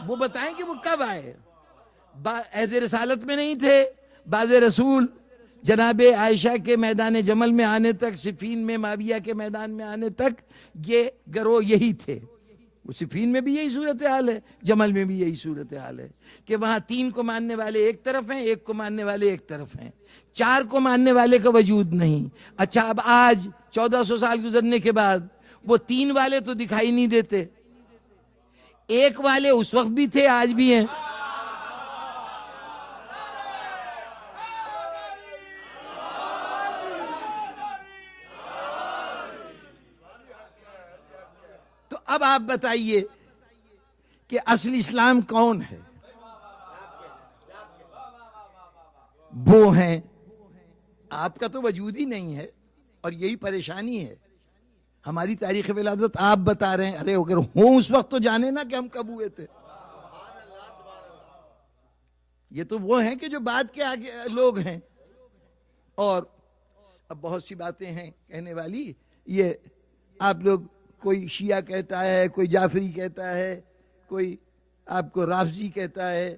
وہ بتائیں کہ وہ کب آئے۔ عہد رسالت میں نہیں تھے، بعد رسول جناب عائشہ کے میدان جمل میں آنے تک، صفین میں معاویہ کے میدان میں آنے تک یہ گروہ یہی تھے۔ وہ صفین میں بھی یہی صورتحال ہے، جمل میں بھی یہی صورتحال ہے کہ وہاں تین کو ماننے والے ایک طرف ہیں، ایک کو ماننے والے ایک طرف ہیں، چار کو ماننے والے کا وجود نہیں۔ اچھا اب آج 1400 سال گزرنے کے بعد وہ تین والے تو دکھائی نہیں دیتے، ایک والے اس وقت بھی تھے، آج بھی ہیں۔ تو اب آپ بتائیے کہ اصل اسلام کون ہے؟ وہ ہیں، آپ کا تو وجود ہی نہیں ہے، اور یہی پریشانی ہے۔ ہماری تاریخ ولادت آپ بتا رہے ہیں، ارے اگر ہوں اس وقت تو جانے نا کہ ہم کب ہوئے تھے۔ یہ تو وہ ہیں کہ جو بعد کے آگے لوگ ہیں۔ اور اب بہت سی باتیں ہیں کہنے والی، یہ آپ لوگ، کوئی شیعہ کہتا ہے، کوئی جعفری کہتا ہے، کوئی آپ کو رافضی کہتا ہے،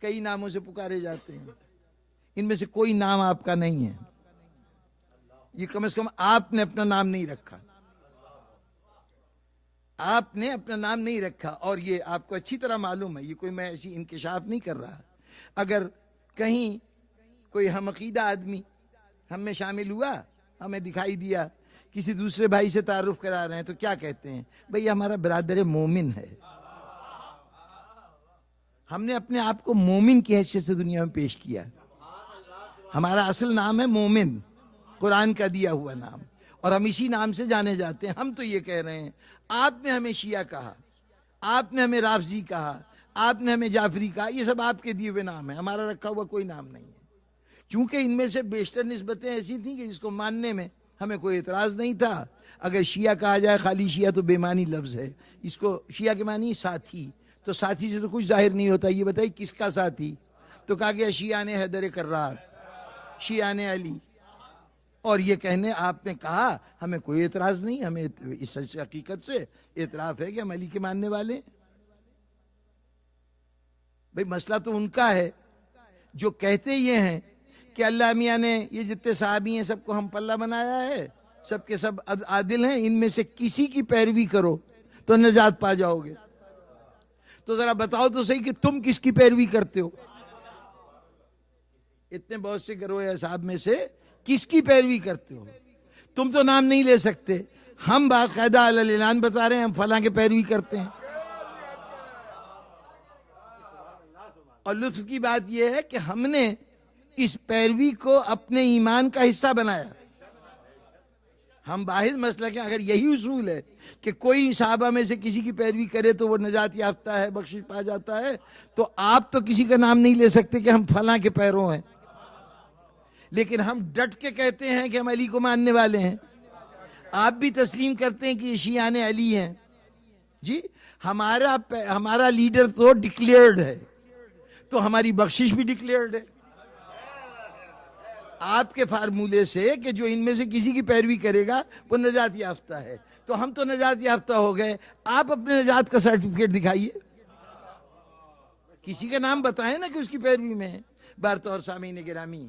کئی ناموں سے پکارے جاتے ہیں، ان میں سے کوئی نام آپ کا نہیں ہے۔ یہ کم از کم آپ نے اپنا نام نہیں رکھا، آپ نے اپنا نام نہیں رکھا، اور یہ آپ کو اچھی طرح معلوم ہے، یہ کوئی میں ایسی انکشاف نہیں کر رہا۔ اگر کہیں کوئی ہم عقیدہ آدمی ہم میں شامل ہوا، ہمیں دکھائی دیا، کسی دوسرے بھائی سے تعارف کرا رہے ہیں، تو کیا کہتے ہیں؟ بھئی ہمارا برادر مومن ہے۔ ہم نے اپنے آپ کو مومن کی حیثیت سے دنیا میں پیش کیا، ہمارا اصل نام ہے مومن، قرآن کا دیا ہوا نام، اور ہم اسی نام سے جانے جاتے ہیں۔ ہم تو یہ کہہ رہے ہیں، آپ نے ہمیں شیعہ کہا، آپ نے ہمیں رافضی کہا، آپ نے ہمیں جعفری کہا، یہ سب آپ کے دیے ہوئے نام ہیں، ہمارا رکھا ہوا کوئی نام نہیں ہے۔ چونکہ ان میں سے بیشتر نسبتیں ایسی تھیں کہ جس کو ماننے میں ہمیں کوئی اعتراض نہیں تھا۔ اگر شیعہ کہا جائے، خالی شیعہ تو بے معنی لفظ ہے، اس کو شیعہ کے معنی ساتھی، تو ساتھی سے تو کچھ ظاہر نہیں ہوتا۔ یہ بتائیے کس کا ساتھی؟ تو کہا گیا شیعہ نے حیدر کرار، شیعہ نے علی، اور یہ کہنے آپ نے کہا ہمیں کوئی اعتراض نہیں، ہمیں اس حقیقت سے اعتراف ہے کہ ہم علی کے ماننے والے ہیں۔ بھئی مسئلہ تو ان کا ہے جو کہتے یہ ہیں کہ اللہ میاں نے یہ جتنے صحابی ہیں سب کو ہم پلہ بنایا ہے، سب کے سب عادل ہیں، ان میں سے کسی کی پیروی کرو تو نجات پا جاؤ گے۔ تو ذرا بتاؤ تو صحیح کہ تم کس کی پیروی کرتے ہو؟ اتنے بہت سے گروہ اصحاب میں سے کس کی پیروی کرتے ہو؟ تم تو نام نہیں لے سکتے، ہم باقاعدہ اعلان بتا رہے ہیں ہم فلاں کے پیروی کرتے ہیں۔ اور لطف کی بات یہ ہے کہ ہم نے اس پیروی کو اپنے ایمان کا حصہ بنایا، ہم واحد مسلک ہیں. اگر یہی اصول ہے کہ کوئی صحابہ میں سے کسی کی پیروی کرے تو وہ نجات یافتہ ہے, بخشش پا جاتا ہے, تو آپ تو کسی کا نام نہیں لے سکتے کہ ہم فلاں کے پیروں ہیں, لیکن ہم ڈٹ کے کہتے ہیں کہ ہم علی کو ماننے والے ہیں. آپ بھی تسلیم کرتے ہیں کہ یہ شیعان علی ہیں جی. ہمارا لیڈر تو ڈکلیئرڈ ہے, تو ہماری بخشش بھی ڈکلیئرڈ ہے. آپ کے فارمولے سے کہ جو ان میں سے کسی کی پیروی کرے گا وہ نجات یافتہ ہے, تو ہم تو نجات یافتہ ہو گئے. آپ اپنے نجات کا سرٹیفکیٹ دکھائیے, کسی کا نام بتائیں نا کہ اس کی پیروی میں ہے. بہرطور سامعین گرامی,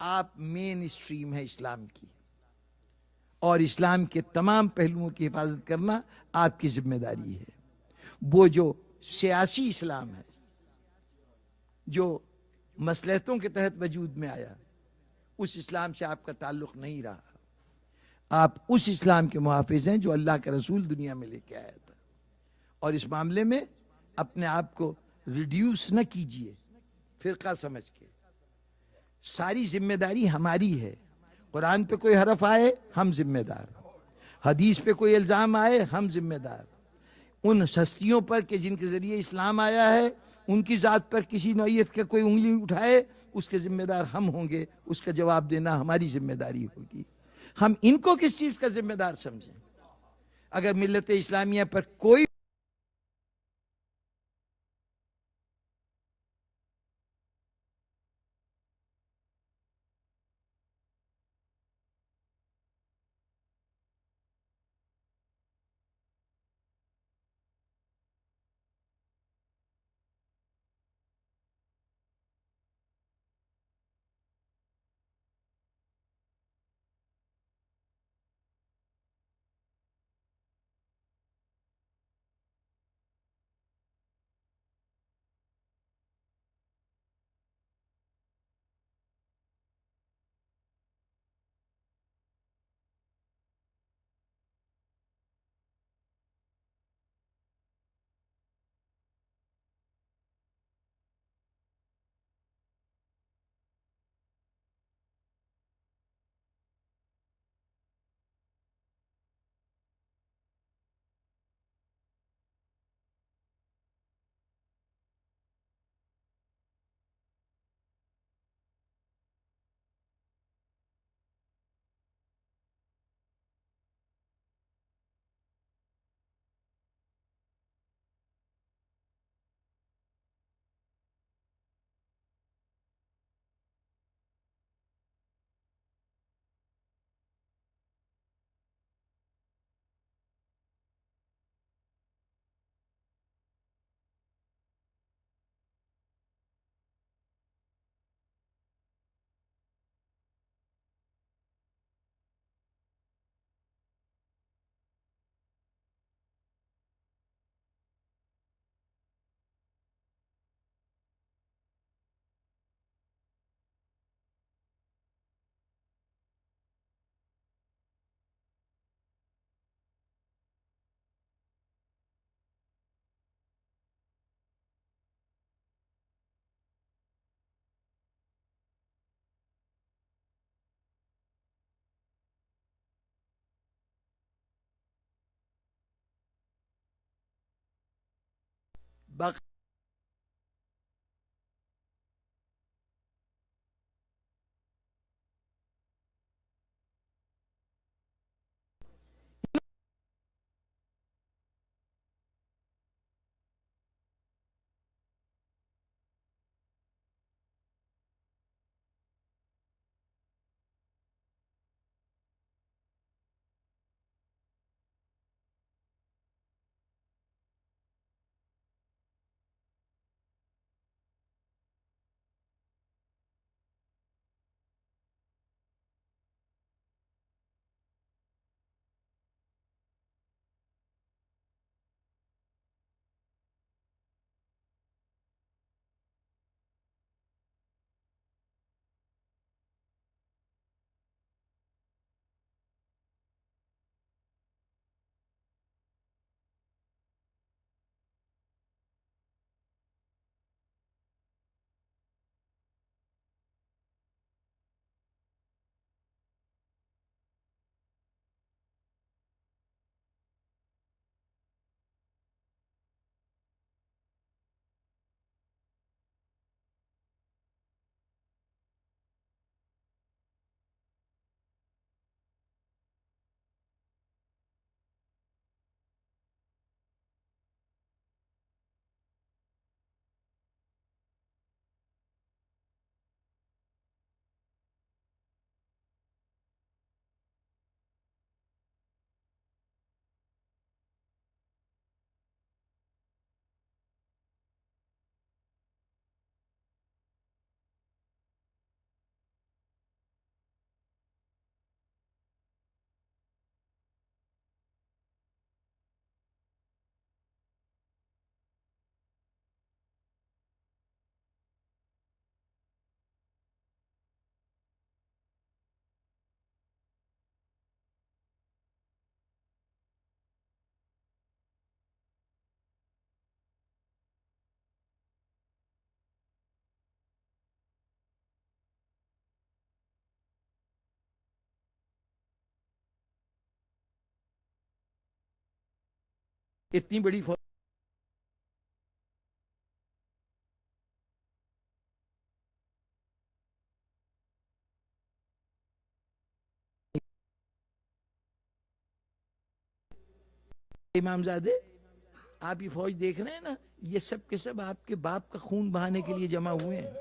آپ مین اسٹریم ہے اسلام کی, اور اسلام کے تمام پہلوؤں کی حفاظت کرنا آپ کی ذمہ داری ہے. وہ جو سیاسی اسلام ہے جو مصلحتوں کے تحت وجود میں آیا, اس اسلام سے آپ کا تعلق نہیں رہا. آپ اس اسلام کے محافظ ہیں جو اللہ کا رسول دنیا میں لے کے آیا تھا. اور اس معاملے میں اپنے آپ کو ریڈیوس نہ کیجئے فرقہ سمجھ کے. ساری ذمہ داری ہماری ہے. قرآن پہ کوئی حرف آئے ہم ذمہ دار, حدیث پہ کوئی الزام آئے ہم ذمہ دار. ان ہستیوں پر کہ جن کے ذریعے اسلام آیا ہے, ان کی ذات پر کسی نوعیت کا کوئی انگلی اٹھائے, اس کے ذمہ دار ہم ہوں گے. اس کا جواب دینا ہماری ذمہ داری ہوگی. ہم ان کو کس چیز کا ذمہ دار سمجھیں؟ اگر ملت اسلامیہ پر کوئی بق اتنی بڑی فوج امامزادے، آپ یہ فوج دیکھ رہے ہیں نا، یہ سب کے سب آپ کے باپ کا خون بہانے کے لیے جمع ہوئے ہیں،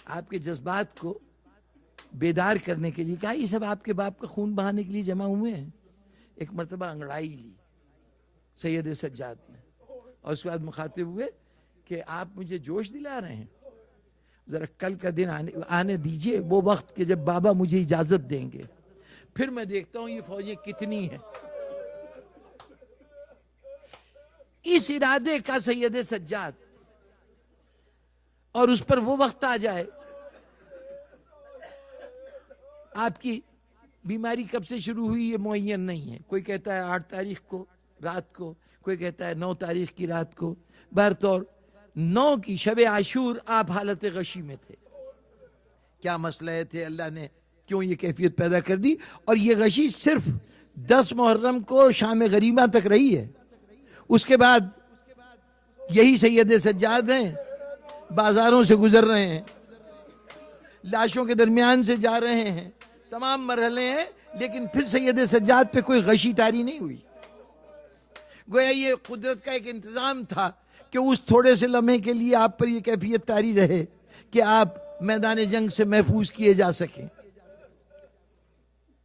آپ کے جذبات کو بیدار کرنے کے لیے کہا، یہ سب آپ کے باپ کا خون بہانے کے لیے جمع ہوئے ہیں۔ ایک مرتبہ انگڑائی لی سید سجاد نے، اور اس کے بعد مخاطب ہوئے کہ آپ مجھے جوش دلا رہے ہیں، ذرا کل کا دن آنے دیجئے، وہ وقت کہ جب بابا مجھے اجازت دیں گے، پھر میں دیکھتا ہوں یہ فوجیں کتنی ہیں۔ اس ارادے کا سید سجاد، اور اس پر وہ وقت آ جائے، آپ کی بیماری کب سے شروع ہوئی یہ معین نہیں ہے، کوئی کہتا ہے 8 تاریخ کو رات کو، کوئی کہتا ہے 9 تاریخ کی رات کو، بہرطور 9 کی شب عاشور آپ حالت غشی میں تھے۔ کیا مسئلہ تھے، اللہ نے کیوں یہ کیفیت پیدا کر دی؟ اور یہ غشی صرف 10 محرم کو شام غریبہ تک رہی ہے، اس کے بعد یہی سید سجاد ہیں، بازاروں سے گزر رہے ہیں، لاشوں کے درمیان سے جا رہے ہیں، تمام مرحلے ہیں، لیکن پھر سید سجاد پہ کوئی غشی طاری نہیں ہوئی۔ گویا یہ قدرت کا ایک انتظام تھا کہ اس تھوڑے سے لمحے کے لیے آپ پر یہ کیفیت طاری رہے کہ آپ میدان جنگ سے محفوظ کیے جا سکیں۔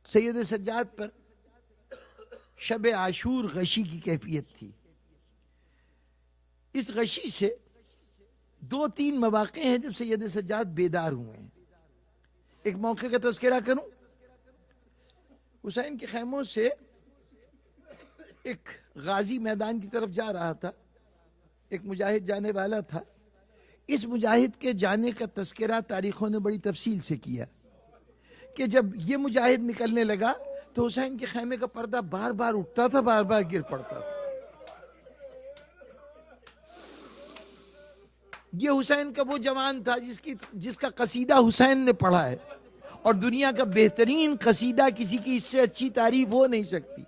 سید سجاد پر شب عاشور غشی کی کیفیت تھی۔ اس غشی سے 2-3 مواقع ہیں جب سید سجاد بیدار ہوئے ہیں۔ ایک موقع کا تذکرہ کروں، حسین کے خیموں سے ایک غازی میدان کی طرف جا رہا تھا، ایک مجاہد جانے والا تھا۔ اس مجاہد کے جانے کا تذکرہ تاریخوں نے بڑی تفصیل سے کیا کہ جب یہ مجاہد نکلنے لگا تو حسین کے خیمے کا پردہ بار بار اٹھتا تھا، بار بار گر پڑتا تھا۔ یہ حسین کا وہ جوان تھا جس کا قصیدہ حسین نے پڑھا ہے، اور دنیا کا بہترین قصیدہ کسی کی اس سے اچھی تعریف ہو نہیں سکتی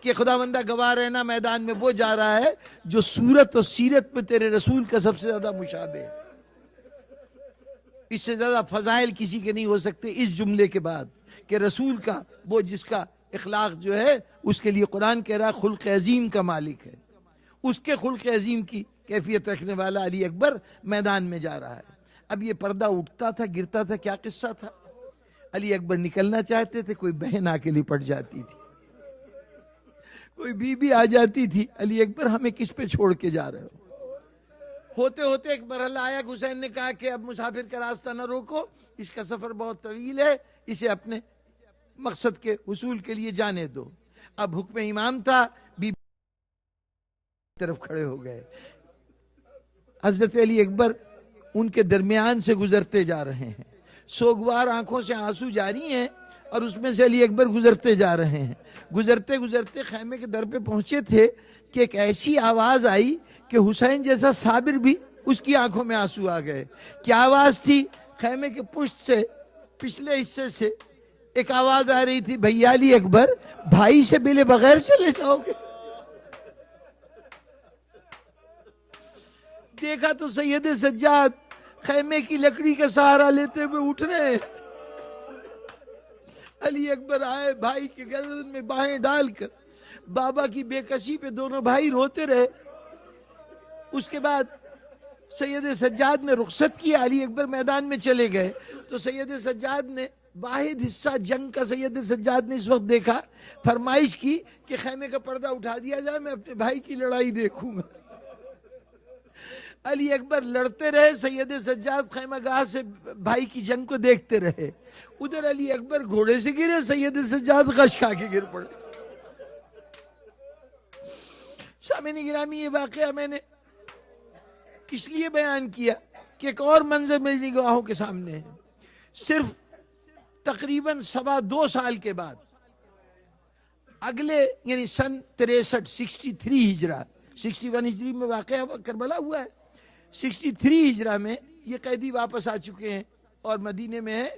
کہ خداوندہ گواہ رہنا میدان میں وہ جا رہا ہے جو صورت اور سیرت میں تیرے رسول کا سب سے زیادہ مشابہ ہے۔ اس سے زیادہ فضائل کسی کے نہیں ہو سکتے اس جملے کے بعد کہ رسول کا وہ جس کا اخلاق جو ہے اس کے لیے قرآن کہہ رہا ہے خلق عظیم کا مالک ہے، اس کے خلق عظیم کی کیفیت رکھنے والا علی اکبر میدان میں جا رہا ہے۔ اب یہ پردہ اٹھتا تھا، گرتا تھا، کیا قصہ تھا؟ علی اکبر نکلنا چاہتے تھے، کوئی بہن آ کے لپٹ جاتی تھی، کوئی بی بی آ جاتی تھی، علی اکبر ہمیں کس پہ چھوڑ کے جا رہے ہو؟ ہوتے ہوتے ایک مرحلہ آیا کہ حسین نے کہا کہ اب مسافر کا راستہ نہ روکو، اس کا سفر بہت طویل ہے، اسے اپنے مقصد کے حصول کے لیے جانے دو۔ اب حکم امام تھا، بی بی طرف کھڑے ہو گئے، حضرت علی اکبر ان کے درمیان سے گزرتے جا رہے ہیں، سوگوار آنکھوں سے آنسو جاری ہیں، اور اس میں سے علی اکبر گزرتے جا رہے ہیں۔ گزرتے گزرتے خیمے کے در پہ پہنچے تھے کہ ایک ایسی آواز آئی کہ حسین جیسا صابر بھی اس کی آنکھوں میں آنسو آ گئے۔ کیا آواز تھی؟ خیمے کے پشت سے، پچھلے حصے سے ایک آواز آ رہی تھی، بھیا علی اکبر، بھائی سے ملے بغیر چلے جاؤ گے؟ دیکھا تو سید سجاد خیمے کی لکڑی کا سہارا لیتے ہوئے اٹھ رہے ہیں۔ علی اکبر آئے، بھائی کے گردن میں باہیں ڈال کر بابا کی بے کسی پہ دونوں بھائی روتے رہے۔ اس کے بعد سید سجاد نے رخصت کیا، علی اکبر میدان میں چلے گئے تو سید سجاد نے واحد حصہ جنگ کا سید سجاد نے اس وقت دیکھا، فرمائش کی کہ خیمے کا پردہ اٹھا دیا جائے، میں اپنے بھائی کی لڑائی دیکھوں گا۔ علی اکبر لڑتے رہے، سید سجاد خیمہ گاہ سے بھائی کی جنگ کو دیکھتے رہے۔ ادھر علی اکبر گھوڑے سے گرے، سید سجاد غش کھا کے گر پڑے۔ سامعین گرامی، یہ واقعہ میں نے اس لیے بیان کیا کہ ایک اور منظر میری نگاہوں کے سامنے ہے۔ صرف تقریباً 2.25 سال کے بعد، اگلے یعنی سن 63 ہجرہ، 61 ہجری میں واقعہ کربلا ہوا ہے، 63 ہجرہ میں یہ قیدی واپس آ چکے ہیں اور مدینے میں ہے،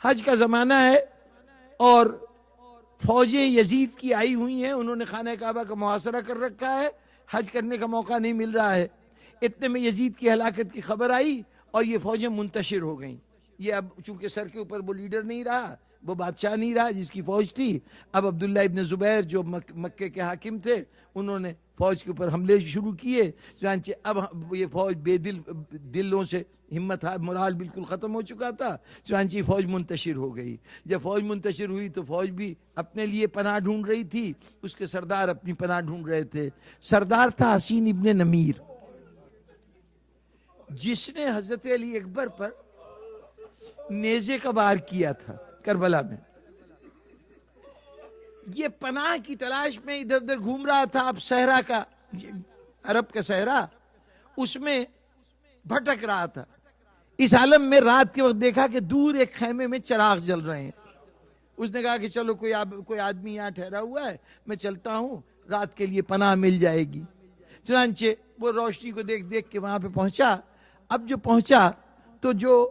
حج کا زمانہ ہے، اور فوجیں یزید کی آئی ہوئی ہیں، انہوں نے خانہ کعبہ کا محاصرہ کر رکھا ہے، حج کرنے کا موقع نہیں مل رہا ہے۔ اتنے میں یزید کی ہلاکت کی خبر آئی اور یہ فوجیں منتشر ہو گئیں۔ یہ اب چونکہ سر کے اوپر وہ لیڈر نہیں رہا، وہ بادشاہ نہیں رہا جس کی فوج تھی، اب عبداللہ ابن زبیر جو مکے کے حاکم تھے، انہوں نے فوج کے اوپر حملے شروع کیے۔ چنانچہ اب یہ فوج بے دلوں سے ہمت مرال بالکل ختم ہو چکا تھا، چنانچہ یہ فوج منتشر ہو گئی۔ جب فوج منتشر ہوئی تو فوج بھی اپنے لیے پناہ ڈھونڈ رہی تھی، اس کے سردار اپنی پناہ ڈھونڈ رہے تھے۔ سردار تھا حسین ابن نمیر، جس نے حضرت علی اکبر پر نیزے کا وار کیا تھا کربلا میں۔ یہ پناہ کی تلاش میں ادھر ادھر گھوم رہا تھا، اب صحرا کا، عرب کا صحرا، اس میں بھٹک رہا تھا۔ اس عالم میں رات کے وقت دیکھا کہ دور ایک خیمے میں چراغ جل رہے ہیں۔ اس نے کہا کہ چلو کوئی آدمی یہاں ٹھہرا ہوا ہے، میں چلتا ہوں، رات کے لیے پناہ مل جائے گی۔ چنانچہ وہ روشنی کو دیکھ دیکھ کے وہاں پہ پہنچا۔ اب جو پہنچا تو جو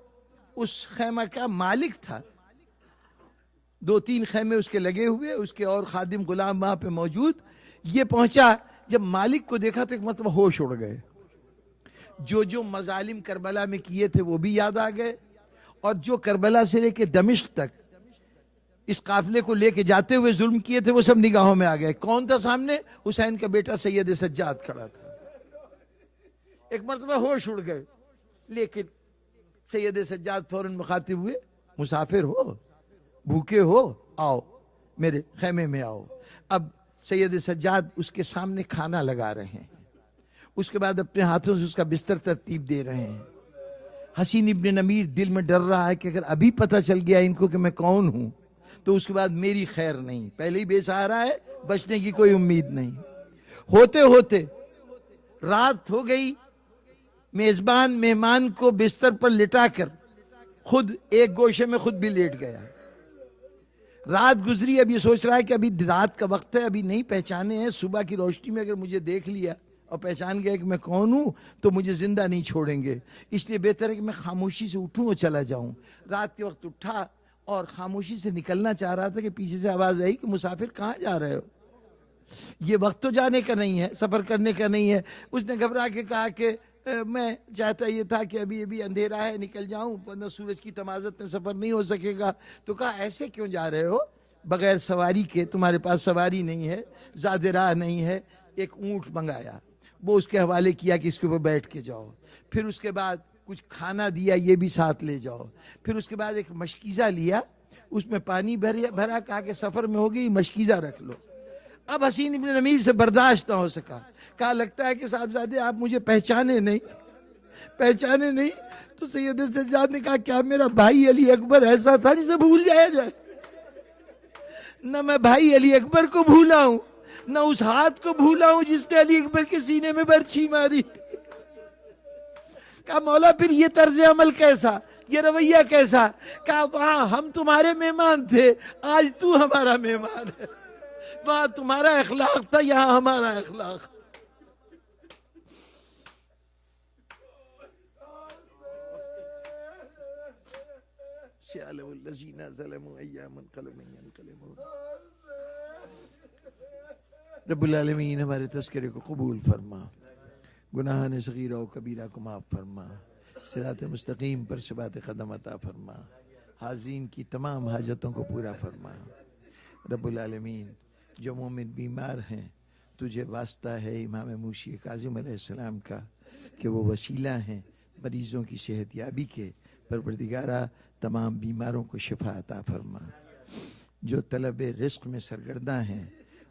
اس خیمہ کا مالک تھا، 2-3 خیمے اس کے لگے ہوئے، اس کے اور خادم غلام وہاں پہ موجود، یہ پہنچا، جب مالک کو دیکھا تو ایک مرتبہ ہوش اڑ گئے۔ جو مظالم کربلا میں کیے تھے وہ بھی یاد آ گئے، اور جو کربلا سے لے کے دمشق تک اس قافلے کو لے کے جاتے ہوئے ظلم کیے تھے وہ سب نگاہوں میں آ گئے۔ کون تھا سامنے؟ حسین کا بیٹا سید سجاد کھڑا تھا۔ ایک مرتبہ ہوش اڑ گئے، لیکن سید سجاد فوراً مخاطب ہوئے، مسافر ہو، بھوکے ہو، آؤ میرے خیمے میں آؤ۔ اب سید سجاد اس کے سامنے کھانا لگا رہے ہیں، اس کے بعد اپنے ہاتھوں سے اس کا بستر ترتیب دے رہے ہیں۔ حسین ابن نمیر دل میں ڈر رہا ہے کہ اگر ابھی پتہ چل گیا ان کو کہ میں کون ہوں تو اس کے بعد میری خیر نہیں، پہلے ہی بے سہارا ہے، بچنے کی کوئی امید نہیں۔ ہوتے ہوتے رات ہو گئی، میزبان مہمان کو بستر پر لٹا کر خود ایک گوشے میں خود بھی لیٹ گیا۔ رات گزری، اب یہ سوچ رہا ہے کہ ابھی رات کا وقت ہے، ابھی نہیں پہچانے ہیں، صبح کی روشنی میں اگر مجھے دیکھ لیا اور پہچان گیا کہ میں کون ہوں تو مجھے زندہ نہیں چھوڑیں گے، اس لیے بہتر ہے کہ میں خاموشی سے اٹھوں اور چلا جاؤں۔ رات کے وقت اٹھا اور خاموشی سے نکلنا چاہ رہا تھا کہ پیچھے سے آواز آئی کہ مسافر کہاں جا رہے ہو؟ یہ وقت تو جانے کا نہیں ہے، سفر کرنے کا نہیں ہے۔ اس نے گھبرا کے کہا کہ میں چاہتا یہ تھا کہ ابھی اندھیرا ہے، نکل جاؤں، ورنہ سورج کی تمازت میں سفر نہیں ہو سکے گا۔ تو کہا ایسے کیوں جا رہے ہو بغیر سواری کے؟ تمہارے پاس سواری نہیں ہے، زیادہ راہ نہیں ہے۔ ایک اونٹ منگایا، وہ اس کے حوالے کیا کہ اس کے اوپر بیٹھ کے جاؤ۔ پھر اس کے بعد کچھ کھانا دیا، یہ بھی ساتھ لے جاؤ۔ پھر اس کے بعد ایک مشکیزہ لیا، اس میں پانی بھرا، کہا کہ سفر میں ہوگی مشکیزہ رکھ لو۔ اب حسین ابن نمیر سے برداشت نہ ہو سکا، کہا لگتا ہے کہ صاحبزادے آپ مجھے پہچانے نہیں۔ تو سید سجاد نے کہا کیا میرا بھائی علی اکبر ایسا تھا جسے بھول جایا جائے؟ نہ میں بھائی علی اکبر کو بھولا ہوں، نہ اس ہاتھ کو بھولا ہوں جس نے علی اکبر کے سینے میں برچھی ماری تھی۔ کہا مولا پھر یہ طرز عمل کیسا، یہ رویہ کیسا؟ کہا وہاں ہم تمہارے مہمان تھے، آج تو ہمارا مہمان ہے۔ وہاں تمہارا اخلاق تھا، یہاں ہمارا اخلاق۔ رب العالمین ہمارے تذکرے کو قبول فرما، گناہان صغیرہ و کبیرہ کو معاف فرما، صراط مستقیم پر ثبات قدم عطا فرما، حاضرین کی تمام حاجتوں کو پورا فرما۔ رب العالمین جو مومن بیمار ہیں تجھے واسطہ ہے امام موشی کاظم علیہ السلام کا کہ وہ وسیلہ ہیں مریضوں کی صحت یابی کے، پروردگارہ تمام بیماروں کو شفا عطا فرما۔ جو طلب رزق میں سرگرداں ہیں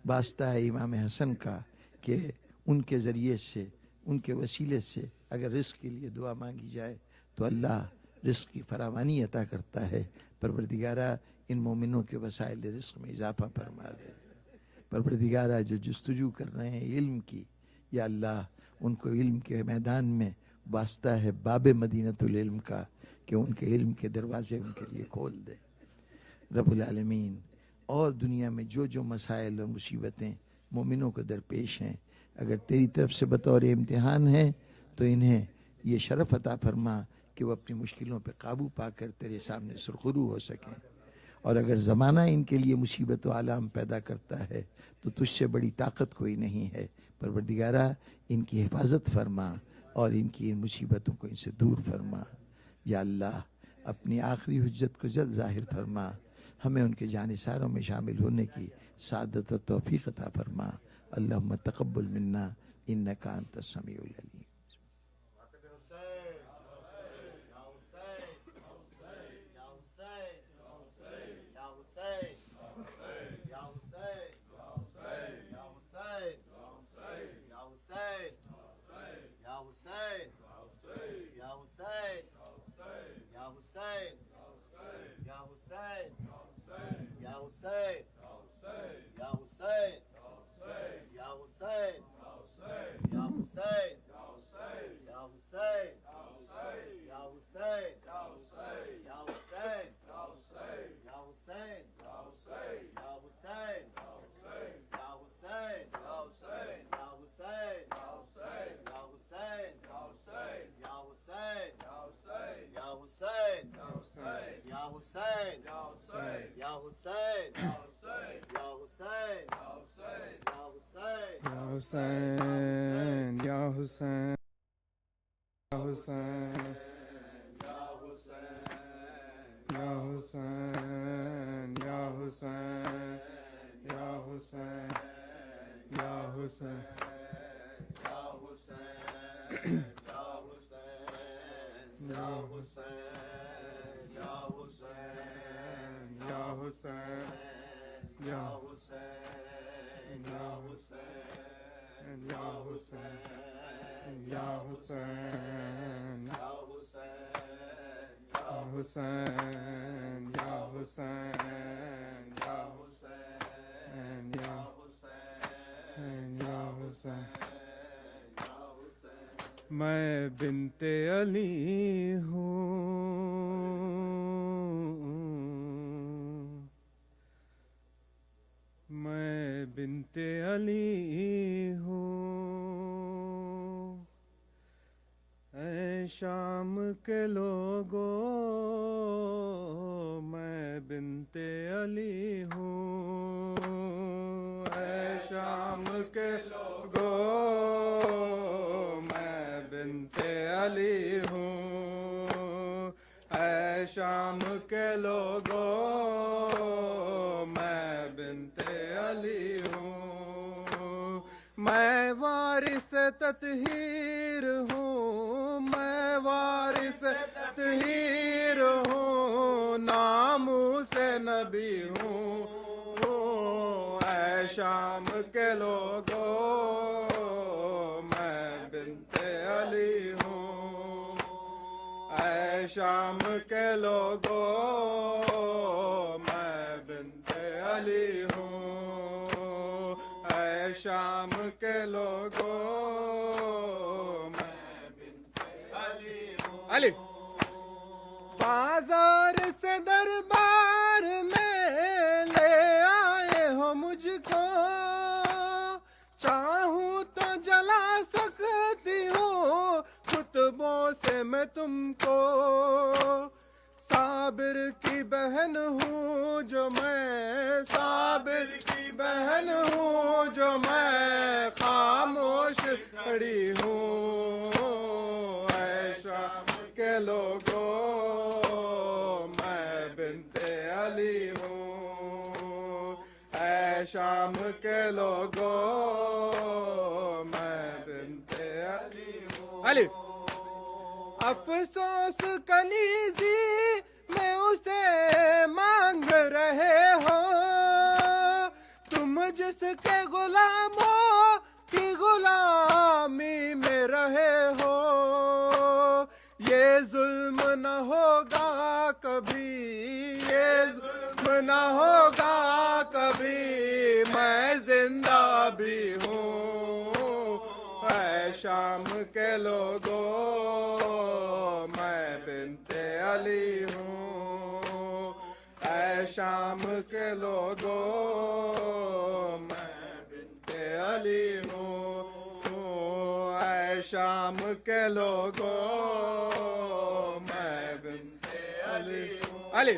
واسطہ ہے امام حسن کا کہ ان کے ذریعے سے، ان کے وسیلے سے اگر رزق کے لیے دعا مانگی جائے تو اللہ رزق کی فراوانی عطا کرتا ہے۔ پروردگارہ ان مومنوں کے وسائل رزق میں اضافہ فرما دے۔ پروردگارہ جو جستجو کر رہے ہیں علم کی، یا اللہ ان کو علم کے میدان میں واسطہ ہے باب مدینۃ العلم کا کہ ان کے علم کے دروازے ان کے لیے کھول دے۔ رب العالمین اور دنیا میں جو مسائل اور مصیبتیں مومنوں کو درپیش ہیں، اگر تیری طرف سے بطور امتحان ہیں تو انہیں یہ شرف عطا فرما کہ وہ اپنی مشکلوں پہ قابو پا کر تیرے سامنے سرخرو ہو سکیں، اور اگر زمانہ ان کے لیے مصیبت و آلام پیدا کرتا ہے تو تجھ سے بڑی طاقت کوئی نہیں ہے۔ پروردگارہ ان کی حفاظت فرما اور ان کی ان مصیبتوں کو ان سے دور فرما۔ یا اللہ اپنی آخری حجت کو جلد ظاہر فرما، ہمیں ان کے جانثاروں میں شامل ہونے کی سعادت و توفیق عطا فرما۔ اللہم تقبل منا انک انت السمیع العلیم۔ حسین یا حسین یا حسین یا حسین یا حسین یا حسین یا حسین یا حسین یا حسین یا حسین یا حسین یا حسین یا حسین یا حسین یا حسین یا حسین یا حسین یا حسین یا حسین یا حسین۔ میں بنت علی ہوں، میں بنت علی ہوں، اے شام کے لوگوں میں بنت علی ہوں، اے شام کے لوگوں میں بنت علی ہوں، اے شام کے لوگوں میں بنت علی ہوں، میں وارث تطہیر ہوں، میں وارث تطہیر ہوں، ناموس نبی ہوں، اے شام کے لوگوں میں بنت علی ہوں، اے شام کے لوگوں میں بنت علی ہوں، اے شام کے لوگوں میں بنت علی ہوں۔ علی بازار سے دربار میں لے آئے ہو مجھ کو، چاہوں تو جلا سکتی ہوں خطبوں سے میں تم کو، صابر کی بہن ہوں جو میں، صابر کی بہن ہوں جو میں خاموش کھڑی ہوں، اے شام کے لوگوں میں بنت علی ہوں، اے شام کے لوگوں میں بنت علی ہوں۔ علی افسوس کنیزی میں اسے مانگ رہے ہو، تم جس کے غلاموں کی غلامی میں رہے ہو، یہ ظلم نہ ہوگا کبھی، یہ ظلم نہ ہوگا کبھی، میں زندہ بھی ہوں، اے شام کے لوگوں میں بنت علی ہوں، اے شام کے لوگوں میں بنت علی ہوں، اے شام کے لوگوں میں بنت علی ہوں۔ علی